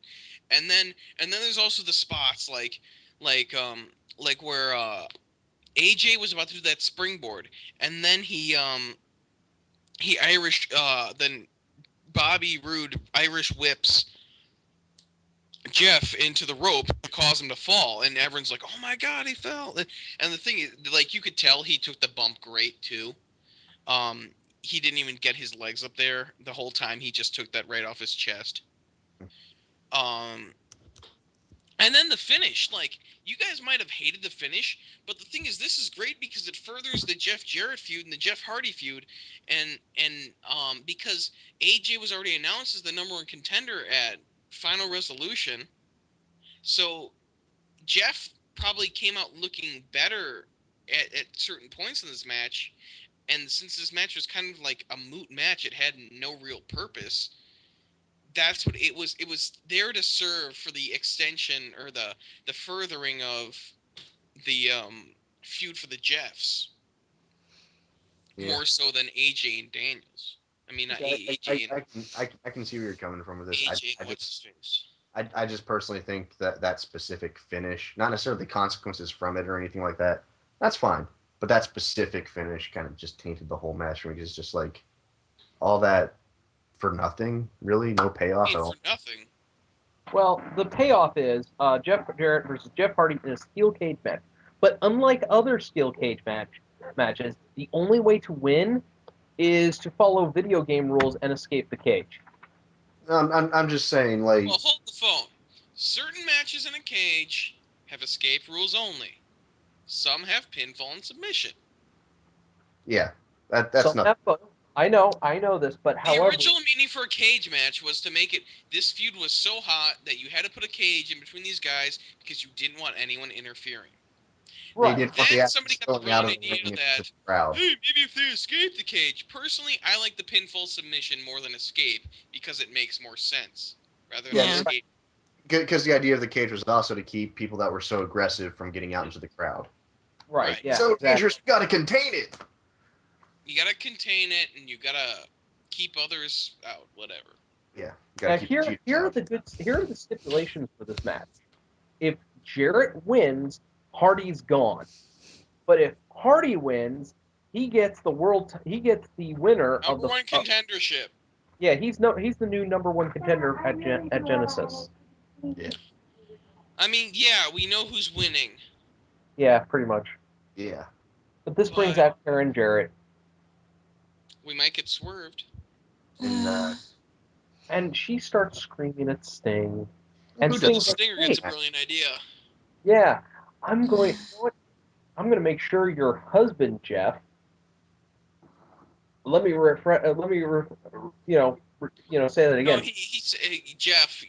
Speaker 4: And then there's also the spots like where AJ was about to do that springboard, and then he Irish then Bobby Roode Irish whips Jeff into the rope to cause him to fall, and everyone's like, "Oh my God, he fell!" And the thing is, like, you could tell he took the bump great too. He didn't even get his legs up there the whole time. He just took that right off his chest. And then the finish, like, you guys might have hated the finish, but the thing is, this is great because it furthers the Jeff Jarrett feud and the Jeff Hardy feud, and because AJ was already announced as the #1 contender at Final Resolution, so Jeff probably came out looking better at certain points in this match, and since this match was kind of like a moot match, it had no real purpose. That's what it was. It was there to serve for the extension or the furthering of the feud for the Jeffs, more so than AJ and Daniels. I mean, not AJ and
Speaker 1: I can see where you're coming from with this.
Speaker 4: AJ and what's his face.
Speaker 1: I just personally think that specific finish, not necessarily the consequences from it or anything like that, that's fine. But that specific finish kind of just tainted the whole match for me. It's just like all that for nothing, really, no payoff at all.
Speaker 4: For nothing.
Speaker 6: Well, the payoff is Jeff Jarrett versus Jeff Hardy in a steel cage match. But unlike other steel cage matches, the only way to win is to follow video game rules and escape the cage.
Speaker 1: I'm just saying, like.
Speaker 4: Well, hold the phone. Certain matches in a cage have escape rules only. Some have pinfall and submission.
Speaker 1: Yeah, that's not.
Speaker 6: I know this, but
Speaker 4: the original meaning for a cage match was to make it. This feud was so hot that you had to put a cage in between these guys because you didn't want anyone interfering.
Speaker 6: Right.
Speaker 4: Then somebody got the brilliant idea that,
Speaker 1: crowd.
Speaker 4: hey, maybe if they escape the cage. Personally, I like the pinfall submission more than escape because it makes more sense rather than escape.
Speaker 1: Because the idea of the cage was also to keep people that were so aggressive from getting out into the crowd.
Speaker 6: Right. Yeah.
Speaker 1: So dangerous, you got to contain it.
Speaker 4: You got to contain it, and you got to keep others out. Whatever.
Speaker 1: Yeah.
Speaker 6: Now here are the stipulations for this match. If Jarrett wins, Hardy's gone. But if Hardy wins, he gets the winner of the
Speaker 4: #1 contendership.
Speaker 6: Yeah, he's the new #1 contender at Genesis.
Speaker 1: Yeah.
Speaker 4: I mean, yeah, we know who's winning.
Speaker 6: Yeah, pretty much.
Speaker 1: Yeah.
Speaker 6: But this brings out Karen Jarrett.
Speaker 4: We might get swerved.
Speaker 6: And she starts screaming at Sting. And
Speaker 1: Who
Speaker 6: Sting's
Speaker 1: doesn't?
Speaker 6: like,
Speaker 4: Stinger
Speaker 6: hey,
Speaker 4: gets a brilliant idea.
Speaker 6: yeah, I'm going. You know what? I'm going to make sure your husband, Jeff. Let me say that
Speaker 4: No,
Speaker 6: again.
Speaker 4: he's hey, Jeff.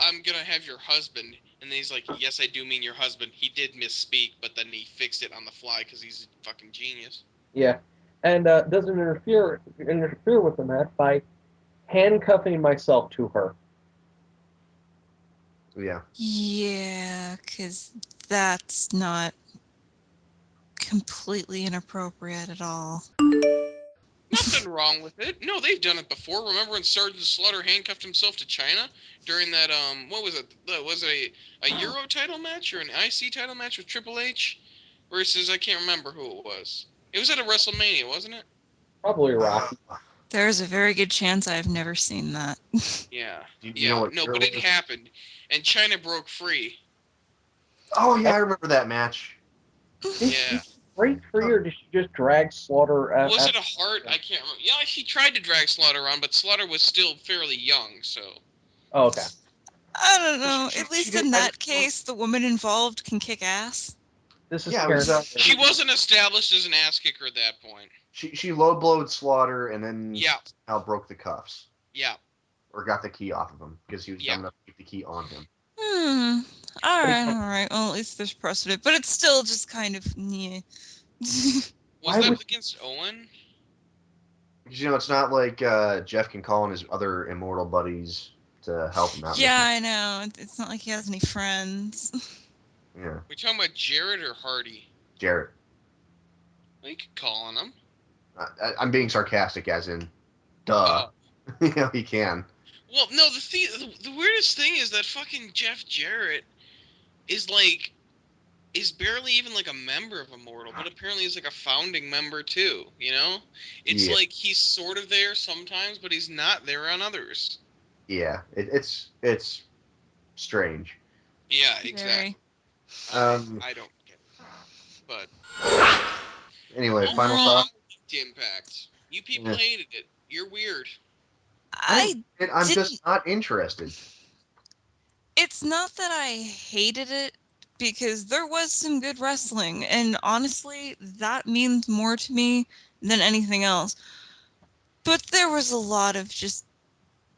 Speaker 4: I'm gonna have your husband, and then he's like, "Yes, I do mean your husband." He did misspeak, but then he fixed it on the fly because he's a fucking genius.
Speaker 6: Yeah, and doesn't interfere with the match by handcuffing myself to her.
Speaker 1: Yeah.
Speaker 2: Yeah, because that's not completely inappropriate at all.
Speaker 4: Nothing wrong with it. No, they've done it before. Remember when Sergeant Slaughter handcuffed himself to China during that what was it? Was it a Euro title match or an IC title match with Triple H versus I can't remember who it was. It was at a WrestleMania, wasn't it?
Speaker 6: Probably Rocky.
Speaker 2: There's a very good chance I've never seen that.
Speaker 4: Yeah.
Speaker 1: You know what
Speaker 4: No,
Speaker 1: year
Speaker 4: but it
Speaker 1: was?
Speaker 4: happened, and China broke free.
Speaker 1: Oh yeah, I remember that match.
Speaker 6: Did
Speaker 4: Yeah.
Speaker 6: she break free, or did she just drag Slaughter out?
Speaker 4: Was it a heart? I can't remember. Yeah, she tried to drag Slaughter around, but Slaughter was still fairly young, so.
Speaker 6: Oh, okay.
Speaker 2: I don't know.
Speaker 1: She-
Speaker 2: At
Speaker 1: she
Speaker 2: least
Speaker 1: did-
Speaker 2: in
Speaker 1: I
Speaker 2: that
Speaker 1: don't-
Speaker 2: case, the woman involved can kick ass.
Speaker 6: This is
Speaker 1: Yeah, it
Speaker 6: Karen.
Speaker 1: was,
Speaker 4: She wasn't established as an ass kicker at that point.
Speaker 1: She low blowed Slaughter and then
Speaker 4: Yeah.
Speaker 1: broke the cuffs
Speaker 4: Yeah.
Speaker 1: or got the key off of him because he was
Speaker 4: Yeah.
Speaker 1: dumb enough to keep the key on him.
Speaker 2: All right. Well, at least there's precedent, but it's still just kind of yeah.
Speaker 4: Was
Speaker 6: Why
Speaker 4: that
Speaker 6: would-
Speaker 4: against Owen?
Speaker 1: Because it's not like Jeff can call on his other immortal buddies to help him out.
Speaker 2: Yeah, I know. It's not like he has any friends.
Speaker 1: Yeah.
Speaker 4: We talking about Jarrett or Hardy?
Speaker 1: Jarrett.
Speaker 4: We could call on him.
Speaker 1: I'm being sarcastic, as in, duh.
Speaker 4: Oh.
Speaker 1: He can.
Speaker 4: Well, no. The weirdest thing is that fucking Jeff Jarrett is barely even like a member of Immortal, but apparently he's like a founding member too. You know, it's
Speaker 1: Yeah.
Speaker 4: like he's sort of there sometimes, but he's not there on others.
Speaker 1: Yeah, it's strange.
Speaker 4: Yeah,
Speaker 2: Very.
Speaker 4: exactly. I don't get it. But
Speaker 1: Anyway, final
Speaker 4: overall,
Speaker 1: thought.
Speaker 4: I liked Impact. You people
Speaker 1: Yeah.
Speaker 4: hated it. You're weird.
Speaker 2: I
Speaker 1: I'm
Speaker 2: didn't.
Speaker 1: just not interested.
Speaker 2: It's not that I hated it because there was some good wrestling, and honestly, that means more to me than anything else. But there was a lot of just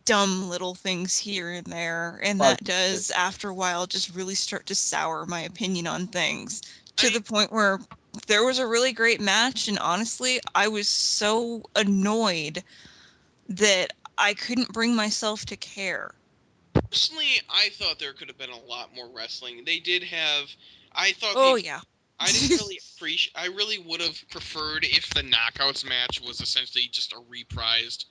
Speaker 2: dumb little things here and there, and that does, after a while, just really start to sour my opinion on things to the point where there was a really great match, and honestly, I was so annoyed that I couldn't bring myself to care.
Speaker 4: Personally, I thought there could have been a lot more wrestling. They did have. I thought
Speaker 2: Oh,
Speaker 4: they.
Speaker 2: yeah.
Speaker 4: I didn't really appreciate. I really would have preferred if the Knockouts match was essentially just a reprised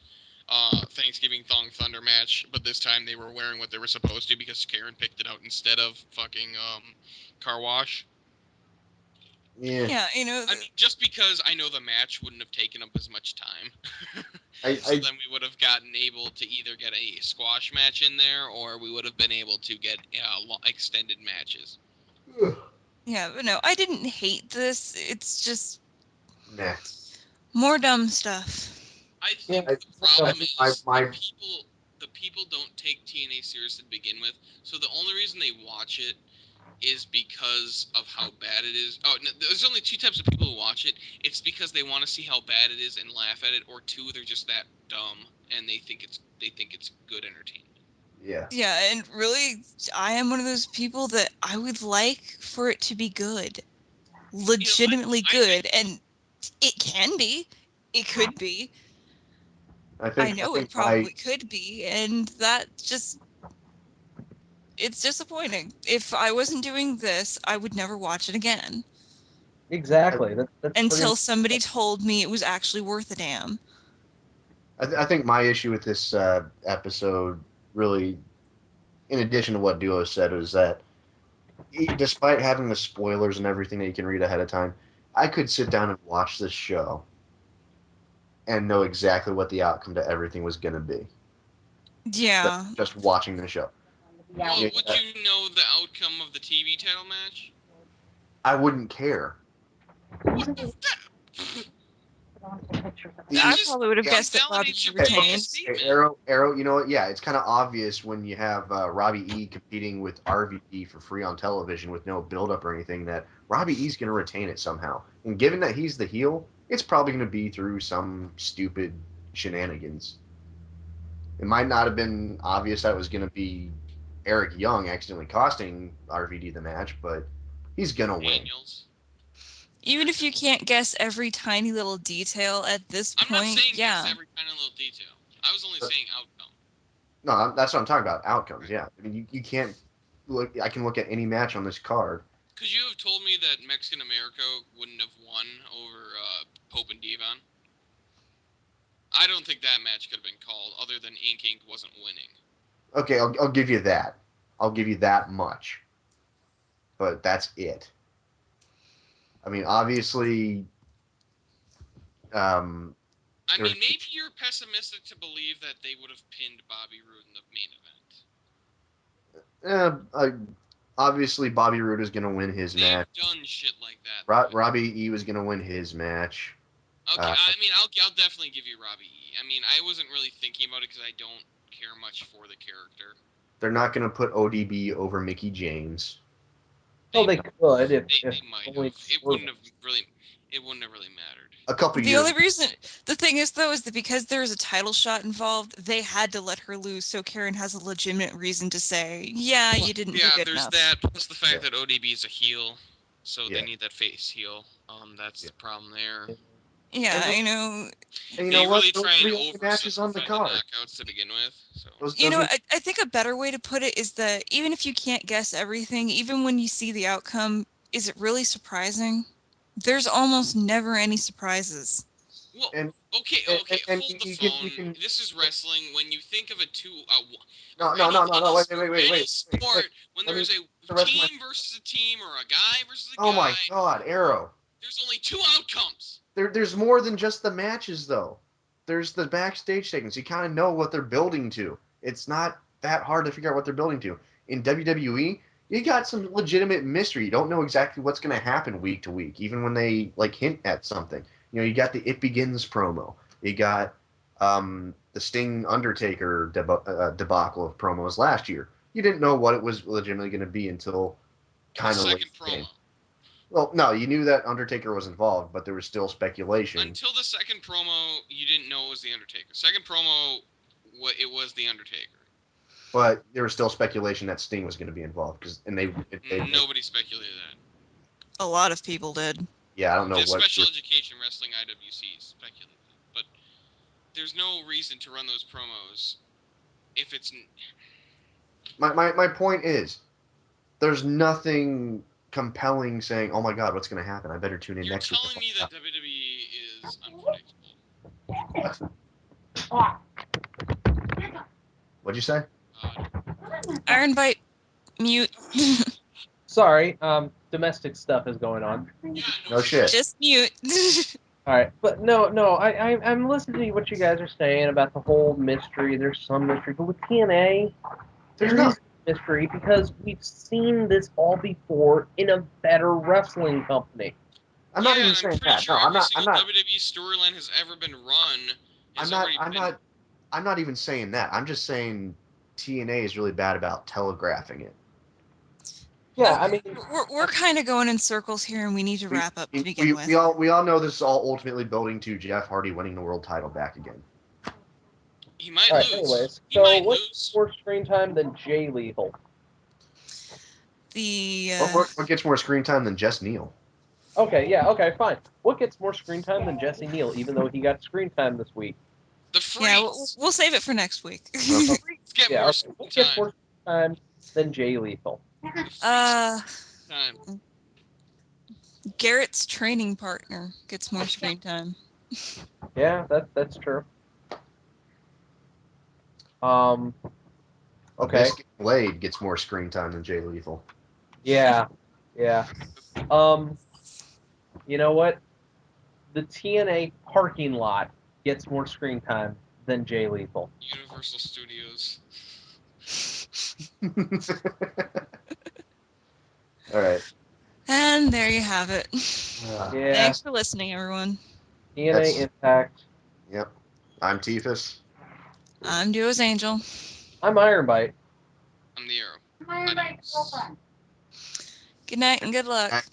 Speaker 4: Thanksgiving Thong Thunder match, but this time they were wearing what they were supposed to because Karen picked it out instead of fucking Car Wash.
Speaker 1: Yeah.
Speaker 2: Yeah,
Speaker 4: I mean, just because I know the match wouldn't have taken up as much time.
Speaker 1: I
Speaker 4: Then we would have gotten able to either get a squash match in there, or we would have been able to get extended matches.
Speaker 2: yeah, but no, I didn't hate this. It's just
Speaker 1: nah.
Speaker 2: more dumb stuff.
Speaker 4: I think
Speaker 1: I-
Speaker 4: the problem
Speaker 1: I-
Speaker 4: is
Speaker 1: my-
Speaker 4: the people don't take TNA seriously to begin with, so the only reason they watch it is because of how bad it is. Oh, no, there's only two types of people who watch it. It's because they want to see how bad it is and laugh at it, or two, they're just that dumb and they think it's good entertainment.
Speaker 1: Yeah.
Speaker 2: Yeah, and really, I am one of those people that I would like for it to be good. Legitimately good, and it can be. It could be. I know it probably could be, and that just... it's disappointing. If I wasn't doing this, I would never watch it again.
Speaker 6: Exactly. That's
Speaker 2: Until somebody told me it was actually worth a damn.
Speaker 1: I think my issue with this episode, really, in addition to what Duo said, was that despite having the spoilers and everything that you can read ahead of time, I could sit down and watch this show and know exactly what the outcome to everything was going to be.
Speaker 2: Yeah.
Speaker 1: just watching the show.
Speaker 4: Well,
Speaker 1: Yeah.
Speaker 4: would you know the outcome of the TV title match?
Speaker 1: I wouldn't care.
Speaker 2: I probably would have
Speaker 1: Yeah.
Speaker 2: guessed that Robbie
Speaker 4: Validates your
Speaker 2: retained.
Speaker 4: previous statement.
Speaker 1: Arrow, you know what? Yeah, it's kind of obvious when you have Robbie E competing with RVD for free on television with no build-up or anything that Robbie E's going to retain it somehow. And given that he's the heel, it's probably going to be through some stupid shenanigans. It might not have been obvious that it was going to be Eric Young accidentally costing RVD the match, but he's going to win.
Speaker 4: Daniels.
Speaker 2: Even if you can't guess every tiny little detail at this
Speaker 4: I'm not
Speaker 2: point,
Speaker 4: saying
Speaker 2: yeah.
Speaker 4: guess every kind of little detail. I was only saying outcome.
Speaker 1: No, that's what I'm talking about. Outcomes, yeah. I mean, you can't look. I can look at any match on this card.
Speaker 4: Could you have told me that Mexican America wouldn't have won over Pope and Devon? I don't think that match could have been called, other than Ink wasn't winning.
Speaker 1: Okay, I'll give you that. I'll give you that much. But that's it. I mean, obviously,
Speaker 4: I mean, maybe you're pessimistic to believe that they would have pinned Bobby Roode in the main event.
Speaker 1: Obviously, Bobby Roode is going to win his
Speaker 4: They've
Speaker 1: match.
Speaker 4: done shit like that.
Speaker 1: Robbie E was going to win his match.
Speaker 4: Okay, I mean, I'll definitely give you Robbie E. I mean, I wasn't really thinking about it because I don't care much for the character.
Speaker 1: They're not going to put ODB over Mickey James.
Speaker 6: They could if
Speaker 4: they might have. It wouldn't have really mattered.
Speaker 1: A couple
Speaker 2: The
Speaker 1: years.
Speaker 2: only reason, the thing is though, is that because there is a title shot involved, they had to let her lose, so Karen has a legitimate reason to say, yeah, you didn't do good
Speaker 4: there's
Speaker 2: enough.
Speaker 4: that, plus the fact that ODB is a heel, so they need that face heel. That's the problem there.
Speaker 2: Yeah,
Speaker 1: And you
Speaker 4: They
Speaker 1: know what?
Speaker 4: really
Speaker 1: Those
Speaker 4: try and
Speaker 1: three only matches on the
Speaker 4: oversimplify the
Speaker 1: card.
Speaker 4: knockouts to begin with. So.
Speaker 2: I think a better way to put it is that even if you can't guess everything, even when you see the outcome, is it really surprising? There's almost never any surprises.
Speaker 4: Well,
Speaker 1: and
Speaker 4: okay, hold the phone. This is wrestling. When you think of any sport, when there's a team versus a team or a guy versus a guy.
Speaker 1: Oh my God, Arrow!
Speaker 4: There's only two outcomes.
Speaker 1: There's more than just the matches, though. There's the backstage segments. You kind of know what they're building to. It's not that hard to figure out what they're building to. In WWE, you got some legitimate mystery. You don't know exactly what's going to happen week to week, even when they hint at something. You got the It Begins promo. You got the Sting Undertaker debacle of promos last year. You didn't know what it was legitimately going to be until kind of late
Speaker 4: promo.
Speaker 1: game. Well, no, you knew that Undertaker was involved, but there was still speculation.
Speaker 4: Until the second promo, you didn't know it was the Undertaker. Second promo, it was the Undertaker.
Speaker 1: But there was still speculation that Sting was going to be involved
Speaker 4: nobody speculated that.
Speaker 2: A lot of people did.
Speaker 1: Yeah, I don't know what.
Speaker 4: Special Education Wrestling IWC speculated, but there's no reason to run those promos if it's.
Speaker 1: My point is, there's nothing compelling saying, "Oh my God, what's going to happen? I better tune in next week."
Speaker 4: You're telling me that WWE is unpredictable.
Speaker 1: What'd you say?
Speaker 2: Iron Bite, mute.
Speaker 6: Sorry, domestic stuff is going on.
Speaker 4: Yeah,
Speaker 1: no shit.
Speaker 2: Just mute.
Speaker 6: All right, but no, I'm listening to what you guys are saying about the whole mystery. There's some mystery, but with TNA, there is mystery because we've seen this all before in a better wrestling company.
Speaker 1: I'm not even saying that.
Speaker 4: Sure
Speaker 1: no, I'm not.
Speaker 4: WWE storyline has ever been run.
Speaker 1: I'm not even saying that. I'm just saying TNA is really bad about telegraphing it.
Speaker 6: Yeah, I mean,
Speaker 2: we're kind of going in circles here, and we need to wrap up to begin with.
Speaker 1: We all know this is all ultimately building to Jeff Hardy winning the world title back again.
Speaker 4: He might lose.
Speaker 6: Anyways, so what's more screen time than Jay Lethal?
Speaker 1: What gets more screen time than Jess Neal?
Speaker 6: Okay, fine. What gets more screen time than Jesse Neal, even though he got screen time this week?
Speaker 4: The Freaks.
Speaker 2: Yeah, we'll save it for next week.
Speaker 6: What gets more screen time than Jay Lethal?
Speaker 2: Garrett's training partner gets more screen time.
Speaker 6: Yeah, that's true. Okay.
Speaker 1: Blade gets more screen time than Jay Lethal.
Speaker 6: Yeah. You know what? The TNA parking lot gets more screen time than Jay Lethal.
Speaker 4: Universal Studios.
Speaker 1: All right.
Speaker 2: And there you have it.
Speaker 6: Yeah.
Speaker 2: Thanks for listening, everyone.
Speaker 6: TNA
Speaker 1: That's-
Speaker 6: Impact.
Speaker 1: Yep. I'm Tiefus.
Speaker 2: I'm Duo's Angel.
Speaker 6: I'm Ironbite.
Speaker 4: I'm the Arrow.
Speaker 8: My
Speaker 4: Adios.
Speaker 8: girlfriend.
Speaker 2: Good night and good luck.